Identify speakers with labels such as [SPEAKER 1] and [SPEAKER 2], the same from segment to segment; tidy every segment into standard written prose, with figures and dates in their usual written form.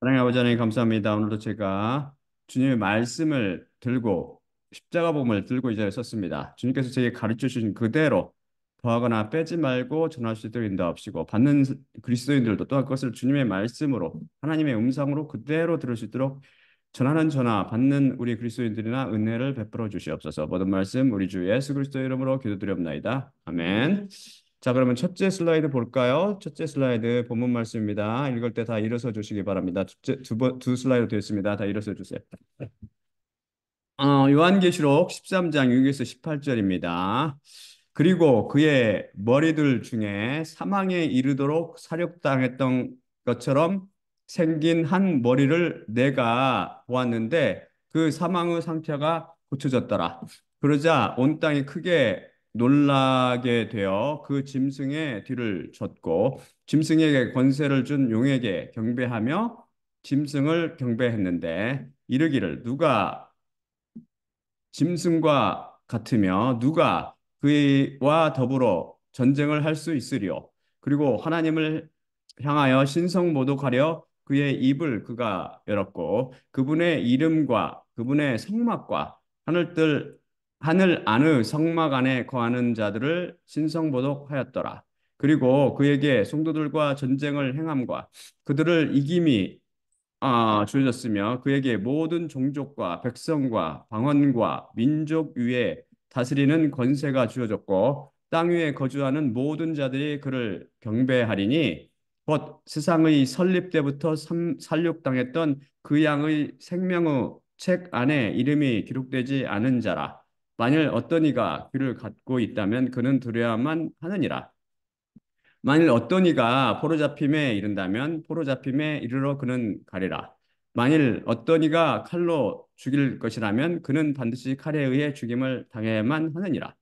[SPEAKER 1] 하나님 아버지 하나님 감사합니다. 오늘도 제가 주님의 말씀을 들고 십자가 복음을 들고 이 자리에 섰습니다. 주님께서 제게 가르쳐 주신 그대로 더하거나 빼지 말고 전할 수 있도록 인도하시고 받는 그리스도인들도 또한 그것을 주님의 말씀으로 하나님의 음성으로 그대로 들을 수 있도록 전하는 전하 받는 우리 그리스도인들이나 은혜를 베풀어 주시옵소서. 모든 말씀 우리 주 예수 그리스도의 이름으로 기도드리옵나이다. 아멘. 자, 그러면 첫째 슬라이드 볼까요? 첫째 슬라이드 본문 말씀입니다. 읽을 때 다 일어서 주시기 바랍니다. 두 슬라이드 되어 있습니다. 다 일어서 주세요. 요한계시록 13장 6에서 18절입니다. 그리고 그의 머리들 중에 사망에 이르도록 살육당했던 것처럼 생긴 한 머리를 내가 보았는데 그 사망의 상태가 고쳐졌더라. 그러자 온 땅이 크게 놀라게 되어 그 짐승의 뒤를 졌고 짐승에게 권세를 준 용에게 경배하며 짐승을 경배했는데 이르기를 누가 짐승과 같으며 누가 그와 더불어 전쟁을 할 수 있으리요. 그리고 하나님을 향하여 신성 모독하려 그의 입을 그가 열었고 그분의 이름과 그분의 성막과 하늘 안의 성막 안에 거하는 자들을 신성 모독하였더라. 그리고 그에게 성도들과 전쟁을 행함과 그들을 이김이 주어졌으며 그에게 모든 종족과 백성과 방언과 민족 위에 다스리는 권세가 주어졌고 땅 위에 거주하는 모든 자들이 그를 경배하리니 곧 세상의 설립 때부터 살육당했던 그 양의 생명의 책 안에 이름이 기록되지 않은 자라. 만일 어떤 이가 귀를 갖고 있다면 그는 들어야만 하느니라. 만일 어떤 이가 포로잡힘에 이른다면 포로잡힘에 이르러 그는 가리라. 만일 어떤 이가 칼로 죽일 것이라면 그는 반드시 칼에 의해 죽임을 당해야만 하느니라.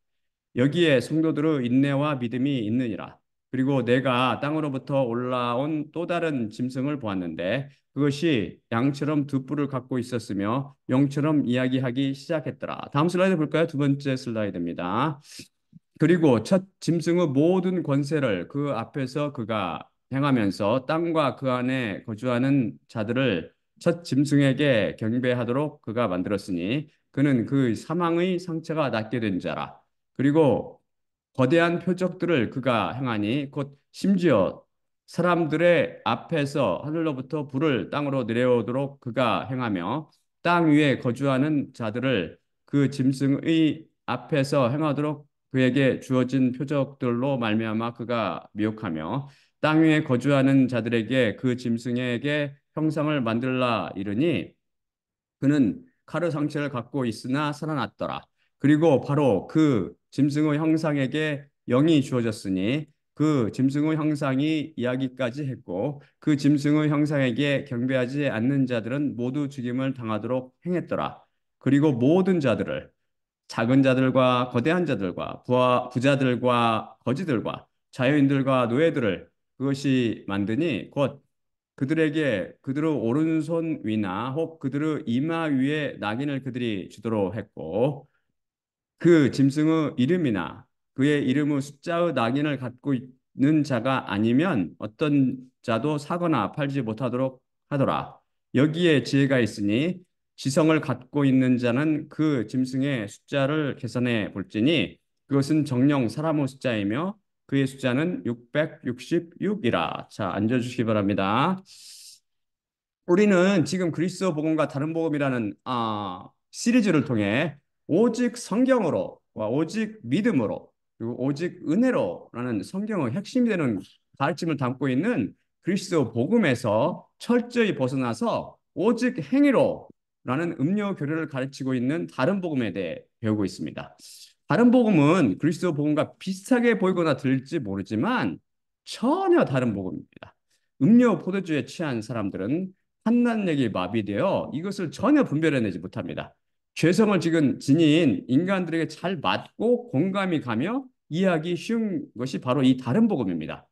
[SPEAKER 1] 여기에 성도들의 인내와 믿음이 있느니라. 그리고 내가 땅으로부터 올라온 또 다른 짐승을 보았는데 그것이 양처럼 두 뿔을 갖고 있었으며 영처럼 이야기하기 시작했더라. 다음 슬라이드 볼까요? 두 번째 슬라이드입니다. 그리고 첫 짐승의 모든 권세를 그 앞에서 그가 행하면서 땅과 그 안에 거주하는 자들을 첫 짐승에게 경배하도록 그가 만들었으니 그는 그 사망의 상처가 낫게 된 자라. 그리고 거대한 표적들을 그가 행하니 곧 심지어 사람들의 앞에서 하늘로부터 불을 땅으로 내려오도록 그가 행하며 땅 위에 거주하는 자들을 그 짐승의 앞에서 행하도록 그에게 주어진 표적들로 말미암아 그가 미혹하며 땅 위에 거주하는 자들에게 그 짐승에게 형상을 만들라 이르니 그는 카르 상체를 갖고 있으나 살아났더라. 그리고 바로 그 짐승의 형상에게 영이 주어졌으니 그 짐승의 형상이 이야기까지 했고 그 짐승의 형상에게 경배하지 않는 자들은 모두 죽임을 당하도록 행했더라. 그리고 모든 자들을 작은 자들과 거대한 자들과 부자들과 거지들과 자유인들과 노예들을 그것이 만드니 곧 그들에게 그들의 오른손 위나 혹 그들의 이마 위에 낙인을 그들이 주도록 했고 그 짐승의 이름이나 그의 이름의 숫자의 낙인을 갖고 있는 자가 아니면 어떤 자도 사거나 팔지 못하도록 하더라. 여기에 지혜가 있으니 지성을 갖고 있는 자는 그 짐승의 숫자를 계산해 볼지니 그것은 정령 사람의 숫자이며 그의 숫자는 666이라. 자, 앉아주시기 바랍니다. 우리는 지금 그리스도 복음과 다른 복음이라는 시리즈를 통해 오직 성경으로와 오직 믿음으로 그리고 오직 은혜로라는 성경의 핵심이 되는 가르침을 담고 있는 그리스도 복음에서 철저히 벗어나서 오직 행위로라는 음료 교류를 가르치고 있는 다른 복음에 대해 배우고 있습니다. 다른 복음은 그리스도 복음과 비슷하게 보이거나 들릴지 모르지만 전혀 다른 복음입니다. 음료 포도주에 취한 사람들은 판단력이 마비되어 이것을 전혀 분별해내지 못합니다. 죄성을 지닌 인간들에게 잘 맞고 공감이 가며 이해하기 쉬운 것이 바로 이 다른 복음입니다.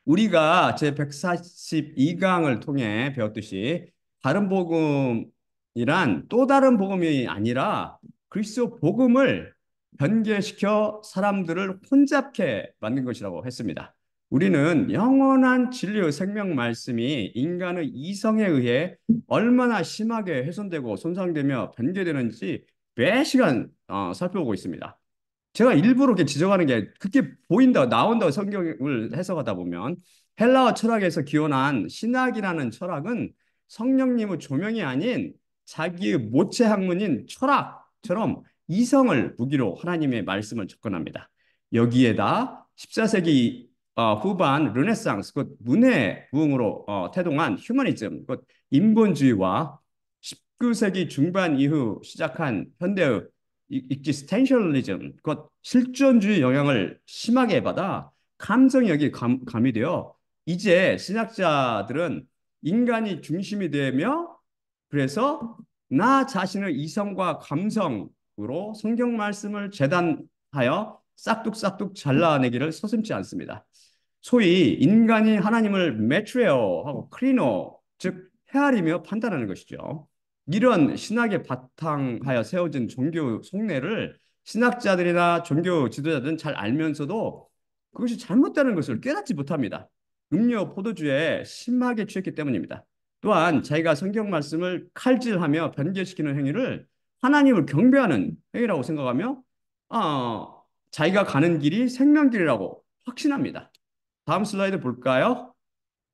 [SPEAKER 1] 우리가 제142강을 통해 배웠듯이 다른 복음이란 또 다른 복음이 아니라 그리스도 복음을 변개시켜 사람들을 혼잡케 만든 것이라고 했습니다. 우리는 영원한 진리의 생명 말씀이 인간의 이성에 의해 얼마나 심하게 훼손되고 손상되며 변개되는지 매 시간 살펴보고 있습니다. 제가 일부러 이렇게 지적하는 게 그렇게 보인다, 나온다고 성경을 해석하다 보면 헬라어 철학에서 기원한 신학이라는 철학은 성령님의 조명이 아닌 자기의 모체 학문인 철학처럼 이성을 무기로 하나님의 말씀을 접근합니다. 여기에다 14세기 후반 르네상스, 곧 문해 부흥으로 태동한 휴머니즘, 곧 인본주의와 19세기 중반 이후 시작한 현대의 익지스텐셜리즘, 곧 실존주의 영향을 심하게 받아 감성이 여기 가미되어 이제 신학자들은 인간이 중심이 되며 그래서 나 자신의 이성과 감성으로 성경 말씀을 재단하여 싹둑싹둑 잘라내기를 서슴지 않습니다. 소위 인간이 하나님을 매트레어 하고 크리노, 즉 헤아리며 판단하는 것이죠. 이런 신학에 바탕하여 세워진 종교 속내를 신학자들이나 종교 지도자들은 잘 알면서도 그것이 잘못되는 것을 깨닫지 못합니다. 음료, 포도주에 심하게 취했기 때문입니다. 또한 자기가 성경 말씀을 칼질하며 변개시키는 행위를 하나님을 경배하는 행위라고 생각하며 자기가 가는 길이 생명길이라고 확신합니다. 다음 슬라이드 볼까요?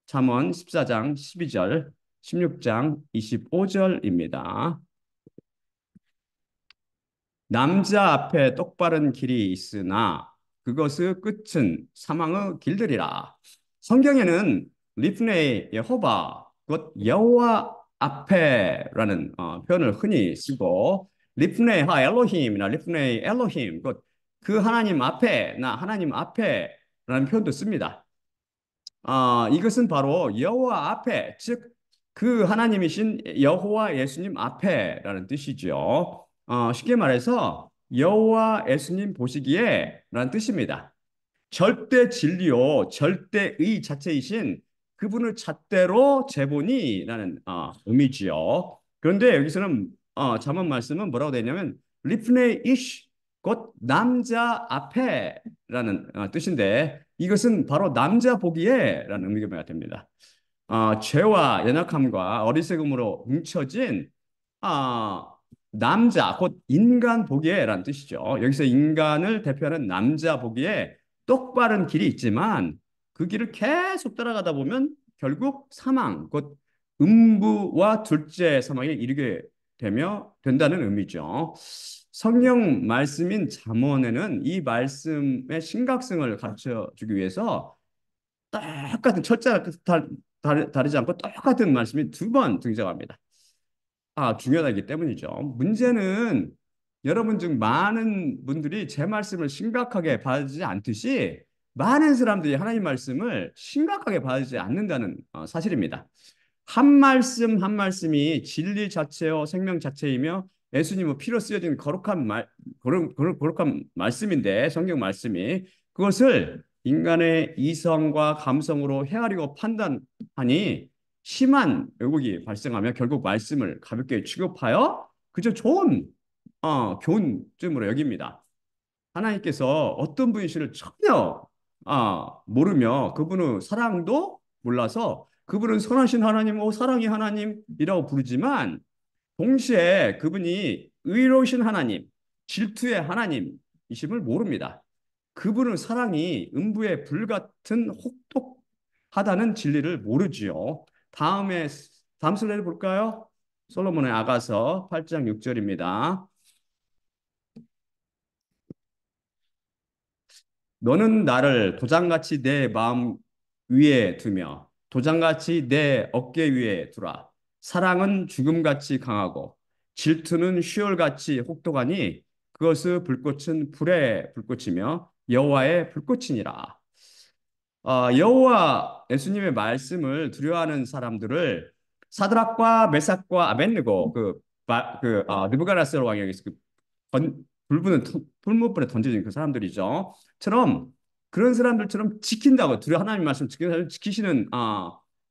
[SPEAKER 1] 잠언 14장 12절, 16장 25절입니다. 남자 앞에 똑바른 길이 있으나 그것의 끝은 사망의 길들이라. 성경에는 리프네이 여호바, 곧 여호와 앞에라는 표현을 흔히 쓰고 리프네이 하 엘로힘이나 리프네이 엘로힘, 곧 그 하나님 앞에, 나 하나님 앞에라는 표현도 씁니다. 이것은 바로 여호와 앞에, 즉 그 하나님이신 여호와 예수님 앞에라는 뜻이죠. 쉽게 말해서 여호와 예수님 보시기에라는 뜻입니다. 절대 진리요, 절대의 자체이신 그분을 잣대로 재보니라는 의미지요. 그런데 여기서는 잠언 말씀은 뭐라고 되어 있냐면 리프네 이시, 곧 남자 앞에라는 뜻인데 이것은 바로 남자 보기에라는 의미가 됩니다. 죄와 연약함과 어리석음으로 뭉쳐진 아, 남자, 곧 인간 보기에라는 뜻이죠. 여기서 인간을 대표하는 남자 보기에 똑바른 길이 있지만 그 길을 계속 따라가다 보면 결국 사망, 곧 음부와 둘째 사망에 이르게 된다는 의미죠. 성경 말씀인 잠언에는 이 말씀의 심각성을 가르쳐 주기 위해서 똑같은 철자가 다르지 않고 똑같은 말씀이 두 번 등장합니다. 중요하기 때문이죠. 문제는 여러분 중 많은 분들이 제 말씀을 심각하게 받아들이지 않듯이 많은 사람들이 하나님 말씀을 심각하게 받아들이지 않는다는 사실입니다. 한 말씀 한 말씀이 진리 자체요 생명 자체이며 예수님의 피로 쓰여진 거룩한 말씀인데 성경 말씀이 그것을 인간의 이성과 감성으로 헤아리고 판단하니 심한 왜곡이 발생하며 결국 말씀을 가볍게 취급하여 그저 좋은 교훈쯤으로 여깁니다. 하나님께서 어떤 분이시를 전혀 모르며 그분의 사랑도 몰라서 그분은 선하신 하나님, 사랑의 하나님이라고 부르지만 동시에 그분이 의로우신 하나님, 질투의 하나님이심을 모릅니다. 그분의 사랑이 음부의 불같은 혹독하다는 진리를 모르지요. 다음 슬라이드 볼까요? 솔로몬의 아가서 8장 6절입니다. 너는 나를 도장같이 내 마음 위에 두며 도장같이 내 어깨 위에 두라. 사랑은 죽음같이 강하고 질투는 시올같이 혹독하니 그것의 불꽃은 불의 불꽃이며 여호와의 불꽃이니라. 여호와 예수님의 말씀을 두려워하는 사람들을 사드락과 메삭과 아벤느고 느부갓네살 왕이 여기서 불부는 풀무불에 던져진 그 사람들이죠. 처럼 그런 사람들처럼 지킨다고 하나님 말씀 지키시는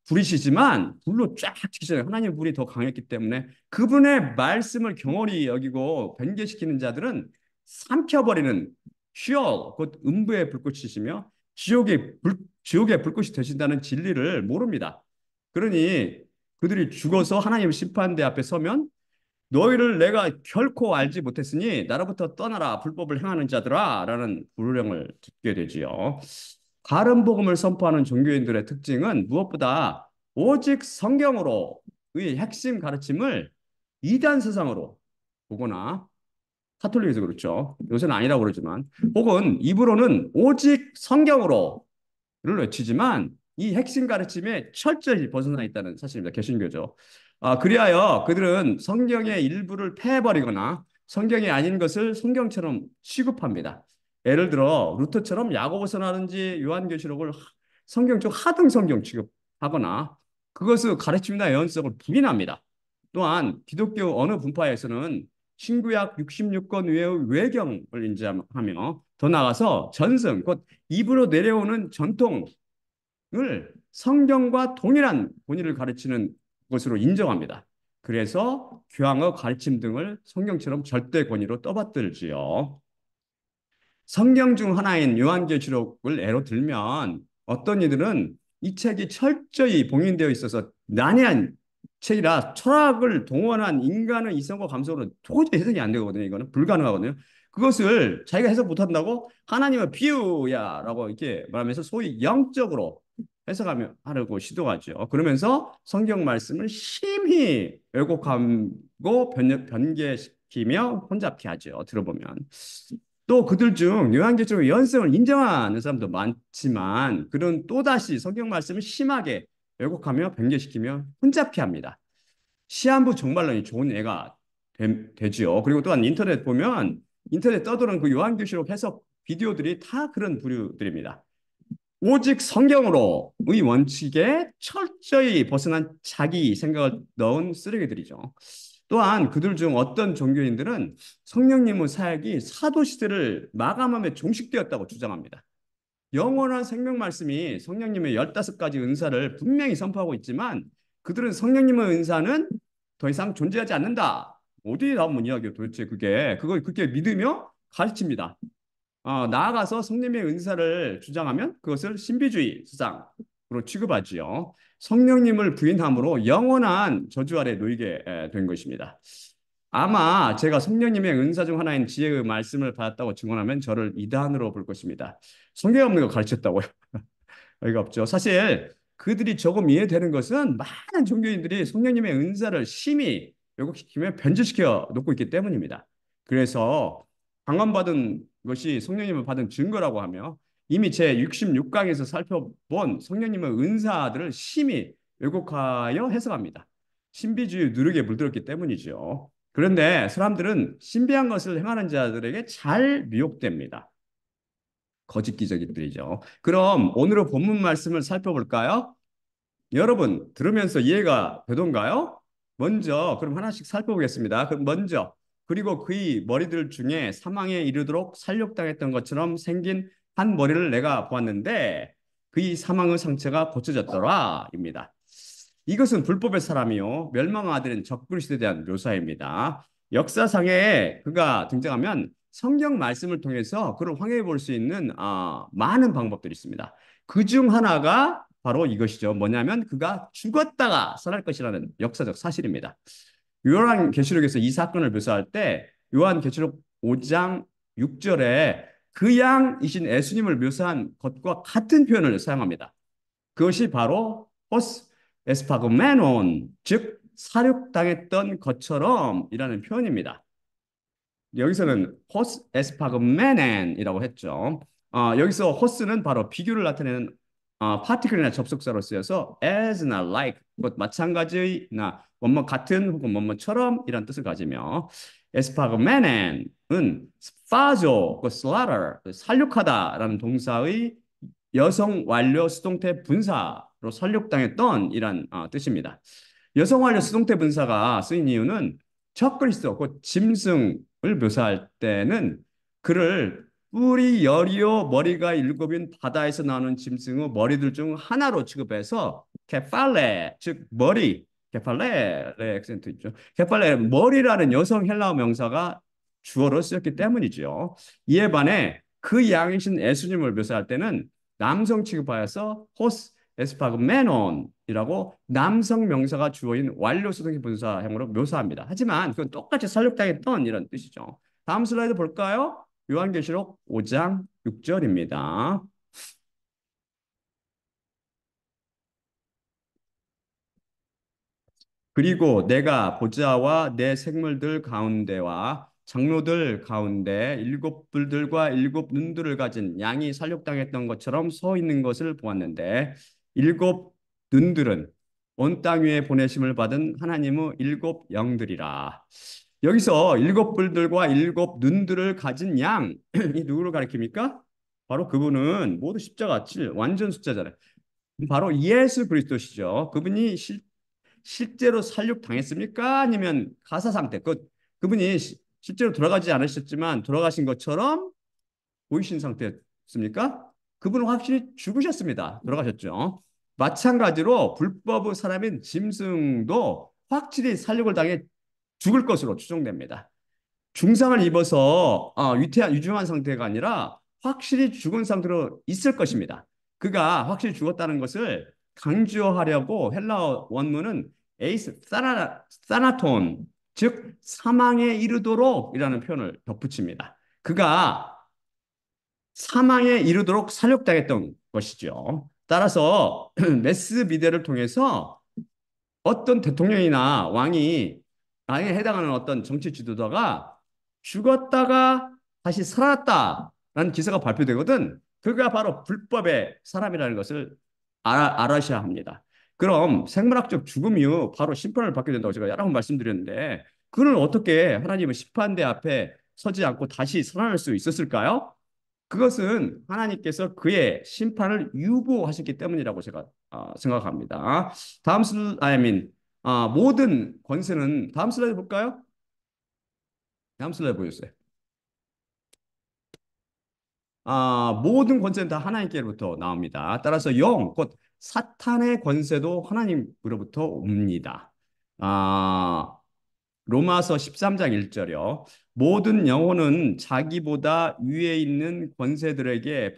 [SPEAKER 1] 불이시지만 불로 쫙 지키시는 하나님 불이 더 강했기 때문에 그분의 말씀을 경홀히 여기고 변개시키는 자들은 삼켜버리는 시올 곧 음부의 불꽃이시며 지옥의 지옥의 불꽃이 되신다는 진리를 모릅니다. 그러니 그들이 죽어서 하나님 심판대 앞에 서면 너희를 내가 결코 알지 못했으니 나로부터 떠나라 불법을 행하는 자들아 라는 불령을 듣게 되지요. 바른 복음을 선포하는 종교인들의 특징은 무엇보다 오직 성경으로의 핵심 가르침을 이단 세상으로 보거나 카톨릭에서 그렇죠. 요새는 아니라고 그러지만 혹은 입으로는 오직 성경으로 를 외치지만 이 핵심 가르침에 철저히 벗어나 있다는 사실입니다. 개신교죠. 그리하여 그들은 성경의 일부를 패해버리거나 성경이 아닌 것을 성경처럼 취급합니다. 예를 들어 루터처럼 야고보서라든지 요한계시록을 성경 쪽 하등 성경 취급하거나 그것의 가르침이나 예언성을 부인합니다. 또한 기독교 어느 분파에서는 신구약 66권 외의 외경을 인정하며 더 나아가서 전승, 곧 입으로 내려오는 전통을 성경과 동일한 본의를 가르치는 것으로 인정합니다. 그래서 교황의 가르침 등을 성경처럼 절대 권위로 떠받들지요. 성경 중 하나인 요한계시록을 예로 들면 어떤 이들은 이 책이 철저히 봉인되어 있어서 난해한 책이라 철학을 동원한 인간의 이성과 감성으로 도저히 해석이 안 되거든요. 이거는 불가능하거든요. 그것을 자기가 해석 못한다고 하나님의 비유야라고 이렇게 말하면서 소위 영적으로 해석하려고 시도하죠. 그러면서 성경 말씀을 심히 왜곡하고 변개시키며 혼잡케 하죠. 들어보면. 또 그들 중 요한계시록 연성을 인정하는 사람도 많지만 그런 또다시 성경 말씀을 심하게 왜곡하며 변개시키며 혼잡케 합니다. 시한부 정말로 좋은 예가 되지요. 그리고 또한 인터넷 보면 인터넷 떠도는 그 요한계시록 해석 비디오들이 다 그런 부류들입니다. 오직 성경으로의 원칙에 철저히 벗어난 자기 생각을 넣은 쓰레기들이죠. 또한 그들 중 어떤 종교인들은 성령님의 사역이 사도 시대를 마감함에 종식되었다고 주장합니다. 영원한 생명 말씀이 성령님의 15가지 은사를 분명히 선포하고 있지만 그들은 성령님의 은사는 더 이상 존재하지 않는다. 어디에 나온 이야기예요 도대체 그걸 그렇게 믿으며 가르칩니다. 나아가서 성령의 은사를 주장하면 그것을 신비주의 사상으로 취급하지요. 성령님을 부인함으로 영원한 저주 아래 놓이게 된 것입니다. 아마 제가 성령님의 은사 중 하나인 지혜의 말씀을 받았다고 증언하면 저를 이단으로 볼 것입니다. 성경에 없는 거 가르쳤다고요? 어이가 없죠. 사실 그들이 조금 이해되는 것은 많은 종교인들이 성령님의 은사를 심히 왜곡시키며 변질시켜 놓고 있기 때문입니다. 그래서 강원받은 것이 성령님을 받은 증거라고 하며 이미 제 66강에서 살펴본 성령님의 은사들을 심히 왜곡하여 해석합니다. 신비주의 누룩에 물들었기 때문이죠. 그런데 사람들은 신비한 것을 행하는 자들에게 잘 미혹됩니다. 거짓 기적들이죠. 그럼 오늘의 본문 말씀을 살펴볼까요? 여러분 들으면서 이해가 되던가요? 먼저 그럼 하나씩 살펴보겠습니다. 그럼 먼저 그리고 그의 머리들 중에 사망에 이르도록 살육당했던 것처럼 생긴 한 머리를 내가 보았는데 그의 사망의 상처가 고쳐졌더라입니다. 이것은 불법의 사람이요 멸망의 아들인 적그리스도에 대한 묘사입니다. 역사상에 그가 등장하면 성경 말씀을 통해서 그를 확인해 볼 수 있는 많은 방법들이 있습니다. 그 중 하나가 바로 이것이죠. 뭐냐면 그가 죽었다가 살아날 것이라는 역사적 사실입니다. 요한계시록에서 이 사건을 묘사할 때 요한계시록 5장 6절에 그 양이신 예수님을 묘사한 것과 같은 표현을 사용합니다. 그것이 바로 호스 에스파그메논, 즉 사륙당했던 것처럼이라는 표현입니다. 여기서는 호스 에스파그메넨이라고 했죠. 여기서 호스는 바로 비교를 나타내는 파티클이나 접속사로 쓰여서 as나 like, 곧 마찬가지나 뭐뭐 같은 혹은 뭐뭐처럼 이런 뜻을 가지며 에스파그메넨은 스파조, 그 slaughter, 살육하다라는 동사의 여성 완료 수동태 분사로 살육당했던 이란 뜻입니다. 여성 완료 수동태 분사가 쓰인 이유는 적그리스도, 곧 짐승을 묘사할 때는 그를 뿔이 열이요 머리가 일곱인 바다에서 나오는 짐승의 머리들 중 하나로 취급해서 케팔레, 즉 머리, 케팔레 액센트 있죠. 케팔레 머리라는 여성 헬라어 명사가 주어로 쓰였기 때문이죠. 이에 반해 그 양이신 예수님을 묘사할 때는 남성 취급하여서 호스 에스파그메논이라고 남성 명사가 주어인 완료 수동의 분사형으로 묘사합니다. 하지만 그건 똑같이 살육당했던 이런 뜻이죠. 다음 슬라이드 볼까요? 요한계시록 5장 6절입니다. 그리고 내가 보좌와 내 생물들 가운데와 장로들 가운데 일곱 불들과 일곱 눈들을 가진 양이 살육당했던 것처럼 서 있는 것을 보았는데 일곱 눈들은 온 땅 위에 보내심을 받은 하나님의 일곱 영들이라. 여기서 일곱 불들과 일곱 눈들을 가진 양이 누구를 가리킵니까? 바로 그분은 모두 십자가 칠 완전 숫자잖아요. 바로 예수 그리스도시죠. 그분이 실제로 살육 당했습니까? 아니면 가사 상태? 그분이 실제로 돌아가지 않으셨지만 돌아가신 것처럼 보이신 상태였습니까? 그분은 확실히 죽으셨습니다. 돌아가셨죠. 마찬가지로 불법의 사람인 짐승도 확실히 살육을 당해 죽을 것으로 추정됩니다. 중상을 입어서 위태한 유중한 상태가 아니라 확실히 죽은 상태로 있을 것입니다. 그가 확실히 죽었다는 것을 강조하려고 헬라어 원문은 에이스 사나톤 즉 사망에 이르도록이라는 표현을 덧붙입니다. 그가 사망에 이르도록 살육당했던 것이죠. 따라서 메스 비데를 통해서 어떤 대통령이나 왕에 해당하는 어떤 정치 지도자가 죽었다가 다시 살았다라는 기사가 발표되거든. 그가 바로 불법의 사람이라는 것을 알아셔야 합니다. 그럼 생물학적 죽음 이후 바로 심판을 받게 된다고 제가 여러 번 말씀드렸는데 그는 어떻게 하나님의 심판대 앞에 서지 않고 다시 살아날 수 있었을까요? 그것은 하나님께서 그의 심판을 유보하셨기 때문이라고 제가 생각합니다. 다음 슬라이드, 모든 권세는 다음 슬라이드 볼까요? 다음 슬라이드 보여주세요. 모든 권세는 다 하나님께로부터 나옵니다. 따라서 곧 사탄의 권세도 하나님으로부터 옵니다. 아, 로마서 13장 1절이요. 모든 영혼은 자기보다 위에 있는 권세들에게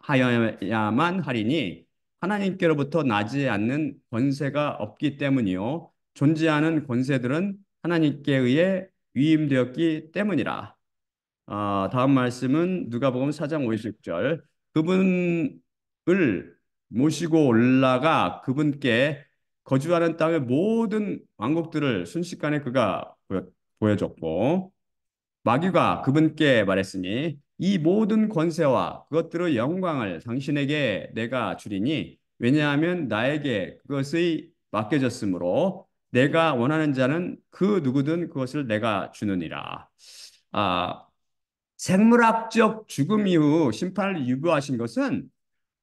[SPEAKER 1] 복종하여야만 하리니 하나님께로부터 나지 않는 권세가 없기 때문이요. 존재하는 권세들은 하나님께 의해 위임되었기 때문이라. 다음 말씀은 누가복음 4장 56절. 그분을 모시고 올라가 그분께 거주하는 땅의 모든 왕국들을 순식간에 그가 보여줬고 마귀가 그분께 말했으니 이 모든 권세와 그것들의 영광을 당신에게 내가 주리니 왜냐하면 나에게 그것이 맡겨졌으므로 내가 원하는 자는 그 누구든 그것을 내가 주느니라. 아, 생물학적 죽음 이후 심판을 유보하신 것은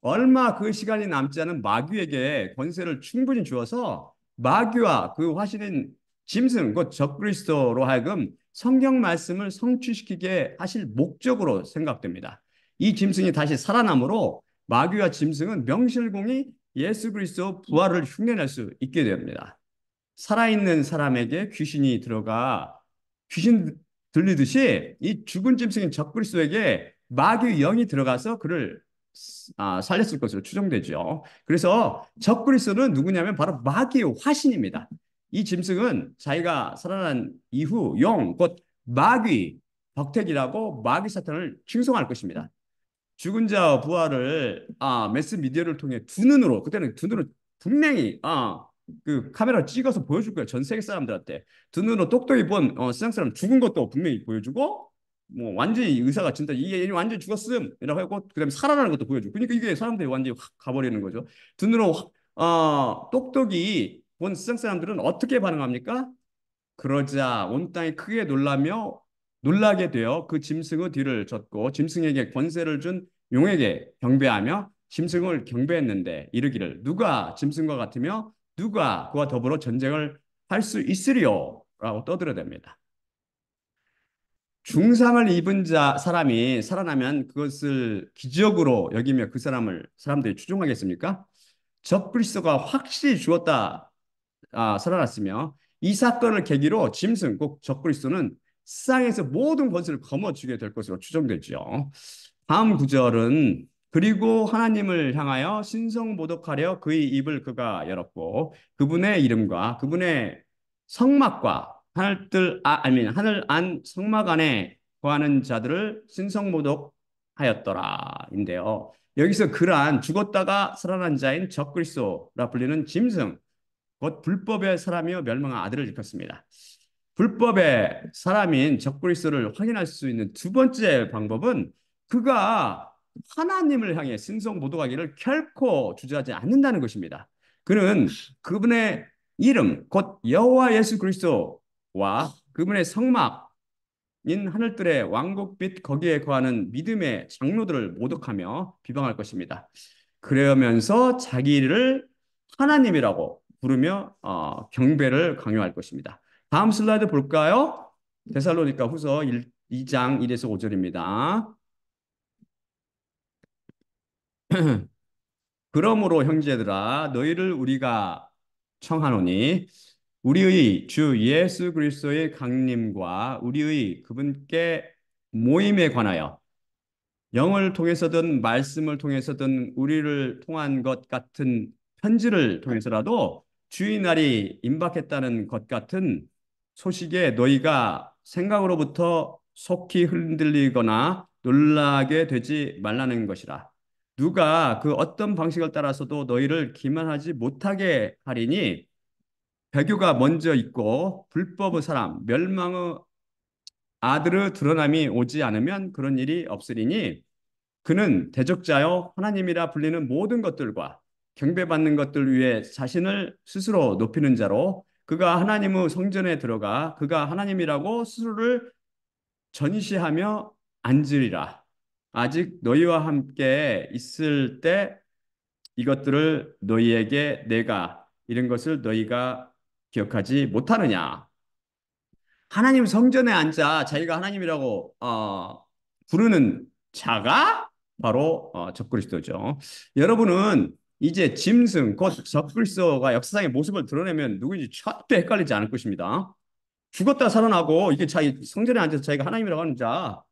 [SPEAKER 1] 얼마 그 시간이 남지 않은 마귀에게 권세를 충분히 주어서 마귀와 그 화신인 짐승, 곧 적그리스도로 하여금 성경 말씀을 성취시키게 하실 목적으로 생각됩니다. 이 짐승이 다시 살아남으로 마귀와 짐승은 명실공히 예수 그리스도 부활을 흉내낼 수 있게 됩니다. 살아있는 사람에게 귀신이 들어가 귀신 들리듯이 이 죽은 짐승인 적그리스도에게 마귀의 영이 들어가서 그를 살렸을 것으로 추정되죠. 그래서 적그리스도는 누구냐면 바로 마귀의 화신입니다. 이 짐승은 자기가 살아난 이후 곧 마귀, 덕택이라고 마귀 사탄을 칭송할 것입니다. 죽은 자 부활을 매스 미디어를 통해 두 눈으로 그때는 두 눈으로 분명히 그 카메라 찍어서 보여줄 거예요. 전 세계 사람들한테 두 눈으로 똑똑히 본 세상 사람 죽은 것도 분명히 보여주고 뭐 완전히 의사가 진짜 이게 완전히 죽었음이라고 하고 그다음에 살아나는 것도 보여주고 그러니까 이게 사람들이 완전히 확 가버리는 거죠. 두 눈으로 똑똑히 본 세상 사람들은 어떻게 반응합니까? 그러자 온 땅이 크게 놀라게 되어 그 짐승의 뒤를 졌고 짐승에게 권세를 준 용에게 경배하며 짐승을 경배했는데 이르기를 누가 짐승과 같으며 누가 그와 더불어 전쟁을 할 수 있으리요? 라고 떠들어댑니다. 중상을 입은 사람이 살아나면 그것을 기적으로 여기며 그 사람들이 추종하겠습니까? 적그리스도가 확실히 죽었다 살아났으며 이 사건을 계기로 짐승 꼭 적그리스도는 세상에서 모든 권세를 거머쥐게 될 것으로 추정되죠. 다음 구절은 그리고 하나님을 향하여 신성모독하려 그의 입을 그가 열었고 그분의 이름과 그분의 성막과 하늘 안 성막 안에 거하는 자들을 신성모독하였더라인데요. 여기서 그러한 죽었다가 살아난 자인 적그리스도라 불리는 짐승 곧 불법의 사람이요 멸망한 아들을 일컫습니다. 불법의 사람인 적그리스도를 확인할 수 있는 두 번째 방법은 그가 하나님을 향해 신성 모독하기를 결코 주저하지 않는다는 것입니다. 그는 그분의 이름 곧 여호와 예수 그리스도와 그분의 성막인 하늘들의 왕국빛 거기에 거하는 믿음의 장로들을 모독하며 비방할 것입니다. 그러면서 자기를 하나님이라고 부르며 경배를 강요할 것입니다. 다음 슬라이드 볼까요? 데살로니가 후서 2장 1에서 5절입니다. 그러므로 형제들아 너희를 우리가 청하노니 우리의 주 예수 그리스도의 강림과 우리의 그분께 모임에 관하여 영을 통해서든 말씀을 통해서든 우리를 통한 것 같은 편지를 통해서라도 주의 날이 임박했다는 것 같은 소식에 너희가 생각으로부터 속히 흔들리거나 놀라게 되지 말라는 것이라. 누가 그 어떤 방식을 따라서도 너희를 기만하지 못하게 하리니 배교가 먼저 있고 불법의 사람, 멸망의 아들의 드러남이 오지 않으면 그런 일이 없으리니 그는 대적자여 하나님이라 불리는 모든 것들과 경배받는 것들 위에 자신을 스스로 높이는 자로 그가 하나님의 성전에 들어가 그가 하나님이라고 스스로를 전시하며 앉으리라. 아직 너희와 함께 있을 때 이것들을 너희에게 내가 이런 것을 너희가 기억하지 못하느냐. 하나님 성전에 앉아 자기가 하나님이라고 부르는 자가 바로 적그리스도죠. 여러분은 이제 짐승 곧 적그리스도가 역사상의 모습을 드러내면 누구인지 절대 헷갈리지 않을 것입니다. 죽었다 살아나고 이게 자기 성전에 앉아서 자기가 하나님이라고 하는 자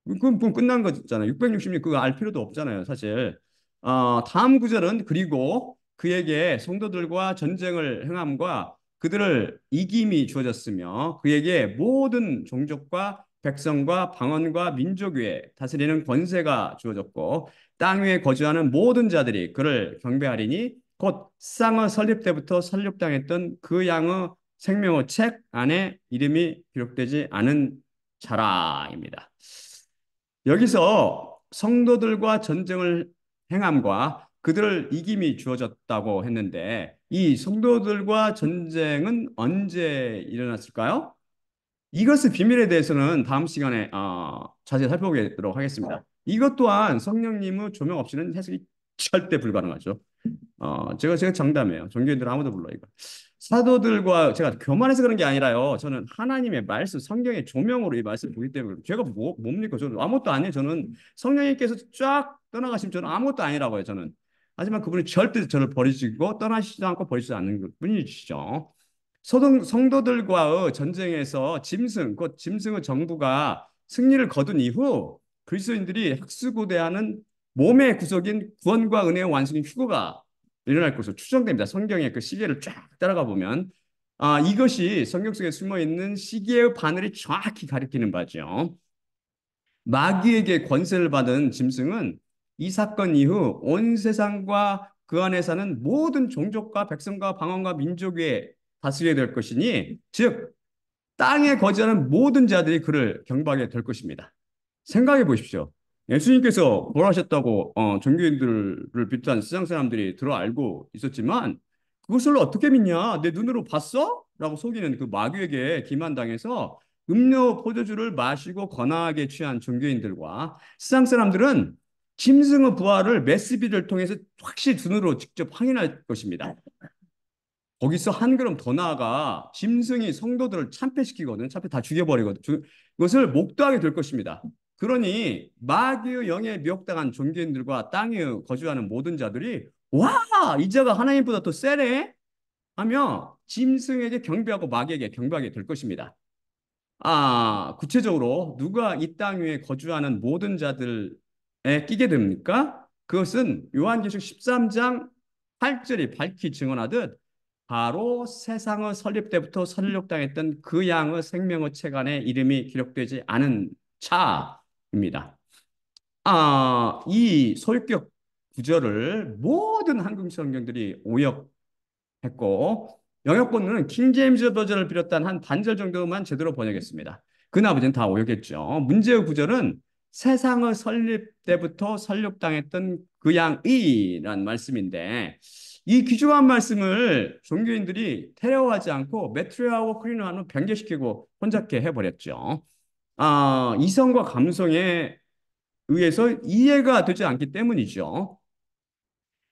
[SPEAKER 1] 그건 끝난 거잖아요. 666 그거 알 필요도 없잖아요, 사실. 다음 구절은 그리고 그에게 성도들과 전쟁을 행함과 그들을 이김이 주어졌으며 그에게 모든 종족과 백성과 방언과 민족 위에 다스리는 권세가 주어졌고 땅 위에 거주하는 모든 자들이 그를 경배하리니 곧 쌍의 설립 때부터 설립당했던 그 양의 생명의 책 안에 이름이 기록되지 않은 자라입니다. 여기서 성도들과 전쟁을 행함과 그들을 이김이 주어졌다고 했는데 이 성도들과 전쟁은 언제 일어났을까요? 이것의 비밀에 대해서는 다음 시간에 자세히 살펴보도록 하겠습니다. 이것 또한 성령님의 조명 없이는 해석이 절대 불가능하죠. 제가 장담해요. 종교인들 아무도 몰라 이거. 사도들과 제가 교만해서 그런 게 아니라요. 저는 하나님의 말씀, 성경의 조명으로 이 말씀을 보기 때문에 제가 뭡니까? 저는 아무것도 아니에요. 저는 성령님께서 쫙 떠나가시면 저는 아무것도 아니라고요. 저는. 하지만 그분이 절대 저를 버리시고 떠나시지도 않고 버리지 않는 분이시죠. 성도들과의 전쟁에서 곧 짐승의 정부가 승리를 거둔 이후 그리스도인들이 학수고대하는 몸의 구석인 구원과 은혜의 완성인 휴거가 일어날 것으로 추정됩니다. 성경의 그 시계를 쫙 따라가 보면 이것이 성경 속에 숨어 있는 시계의 바늘이 정확히 가리키는 바죠. 마귀에게 권세를 받은 짐승은 이 사건 이후 온 세상과 그 안에 사는 모든 종족과 백성과 방언과 민족 위에 다스리게 될 것이니 즉 땅에 거주하는 모든 자들이 그를 경배하게 될 것입니다. 생각해 보십시오. 예수님께서 부활하셨다고 종교인들을 비롯한 세상 사람들이 들어 알고 있었지만 그것을 어떻게 믿냐? 내 눈으로 봤어? 라고 속이는 그 마귀에게 기만당해서 음료 포도주를 마시고 거나하게 취한 종교인들과 세상 사람들은 짐승의 부활을 메시비를 통해서 확실히 눈으로 직접 확인할 것입니다. 거기서 한 걸음 더 나아가 짐승이 성도들을 참패시키거든. 참패 다 죽여버리거든. 그것을 목도하게 될 것입니다. 그러니 마귀의 영에 미혹당한 종교인들과 땅에 거주하는 모든 자들이 와, 이자가 하나님보다 더 세네 하며 짐승에게 경배하고 마귀에게 경배하게 될 것입니다. 구체적으로 누가 이 땅 위에 거주하는 모든 자들에 끼게 됩니까? 그것은 요한계시록 13장 8절이 밝히 증언하듯 바로 세상의 설립 때부터 설육당했던 그 양의 생명의 책 안에 이름이 기록되지 않은 차입니다. 이 소유격 구절을 모든 한국 성경들이 오역했고 영역본은 킹제임스 버전을 비롯한 한 반절 정도만 제대로 번역했습니다. 그 나머지는 다 오역했죠. 문제의 구절은 세상의 설립 때부터 설립당했던 그 양이란 말씀인데 이 귀중한 말씀을 종교인들이 테러하지 않고 메트로하고 크리노하는 변개시키고 혼잡게 해버렸죠. 이성과 감성에 의해서 이해가 되지 않기 때문이죠.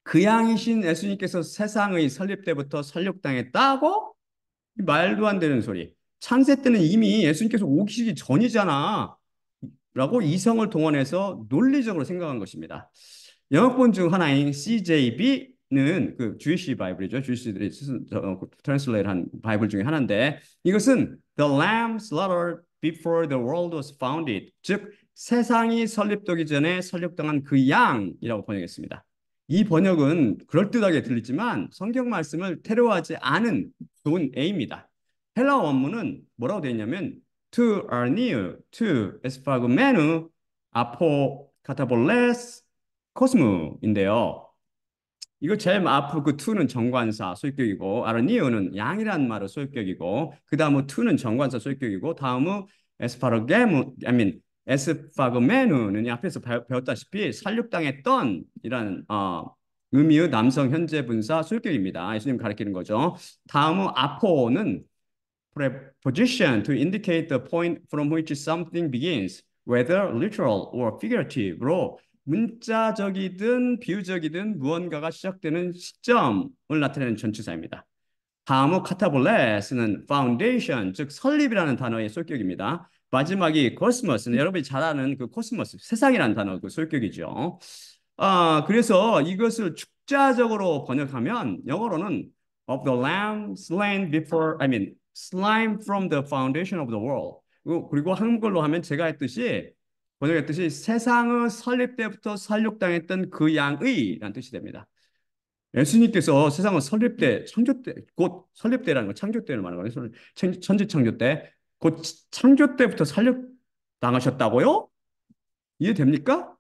[SPEAKER 1] 그 양이신 예수님께서 세상의 설립 때부터 설립당했다고? 말도 안 되는 소리. 창세 때는 이미 예수님께서 오시기 전이잖아. 라고 이성을 동원해서 논리적으로 생각한 것입니다. 영어본 중 하나인 CJB는 그 주이시 바이블이죠. 주이시들이 트랜슬레이트한 바이블 중에 하나인데 이것은 The Lamb slaughtered before the world was founded. 즉 세상이 설립되기 전에 설립당한 그 양이라고 번역했습니다. 이 번역은 그럴듯하게 들리지만 성경 말씀을 테러하지 않은 좋은 A입니다. 헬라 원문은 뭐라고 되어 있냐면 to arneu, to esphagomenu, apo katabolles, cosmo인데요. 이거 제일 앞으로 그 to는 정관사 소유격이고 arneu는 양이란 말의 소유격이고 그 다음은 to는 정관사 소유격이고 다음은 에스파르게무, 에스파그메누는 앞에서 배웠다시피 살육당했던 이란 의미의 남성 현재 분사 소유격입니다. 예수님 가리키는 거죠. 다음은 아포는 preposition to indicate the point from which something begins, whether literal or figuratively 문자적이든 비유적이든 무언가가 시작되는 시점을 나타내는 전치사입니다. 다음은 카타볼레스는 foundation, 즉 설립이라는 단어의 소격입니다. 마지막이 코스모스는 여러분이 잘 아는 그 코스모스, 세상이라는 단어 그 소격이죠. 그래서 이것을 축자적으로 번역하면 영어로는 of the lamb slain before, I mean, slain from the foundation of the world. 그리고 한글로 하면 제가 했듯이 번역했듯이 세상의 설립 때부터 살육당했던 그 양의라는 뜻이 됩니다. 예수님께서 세상을 설립 때, 창조 때, 곧 설립 때라는 건 창조 때를 말하는 거예요. 천지 창조 때, 곧 창조 때부터 살육 당하셨다고요? 이해됩니까?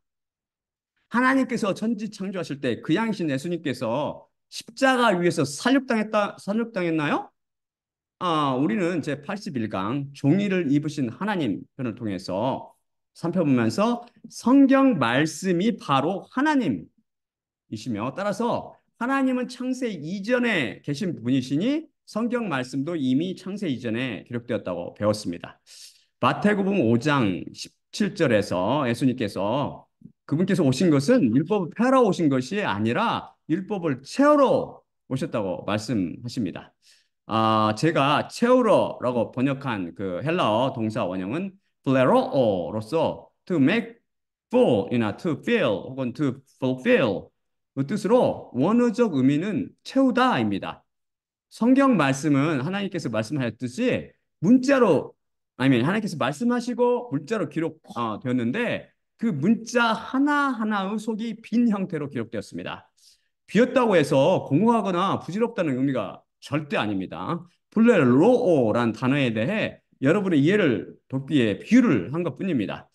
[SPEAKER 1] 하나님께서 천지 창조하실 때 그 양이신 예수님께서 십자가 위에서 살육당했나요? 우리는 제 81강 종이를 입으신 하나님 편을 통해서 살펴보면서 성경 말씀이 바로 하나님이시며 따라서 하나님은 창세 이전에 계신 분이시니 성경 말씀도 이미 창세 이전에 기록되었다고 배웠습니다. 마태복음 5장 17절에서 예수님께서 그분께서 오신 것은 율법을 폐하러 오신 것이 아니라 율법을 채우러 오셨다고 말씀하십니다. 제가 채우러라고 번역한 그 헬라어 동사 원형은 플레로어로서 to make full이나 to fill 혹은 to fulfill 그 뜻으로 원어적 의미는 채우다입니다. 성경 말씀은 하나님께서 말씀하셨듯이 문자로 아니면 하나님께서 말씀하시고 문자로 기록되었는데 그 문자 하나하나의 속이 빈 형태로 기록되었습니다. 비었다고 해서 공허하거나 부질없다는 의미가 절대 아닙니다. 플레로오란 단어에 대해 여러분의 이해를 돕기 위해 비유를 한 것뿐입니다.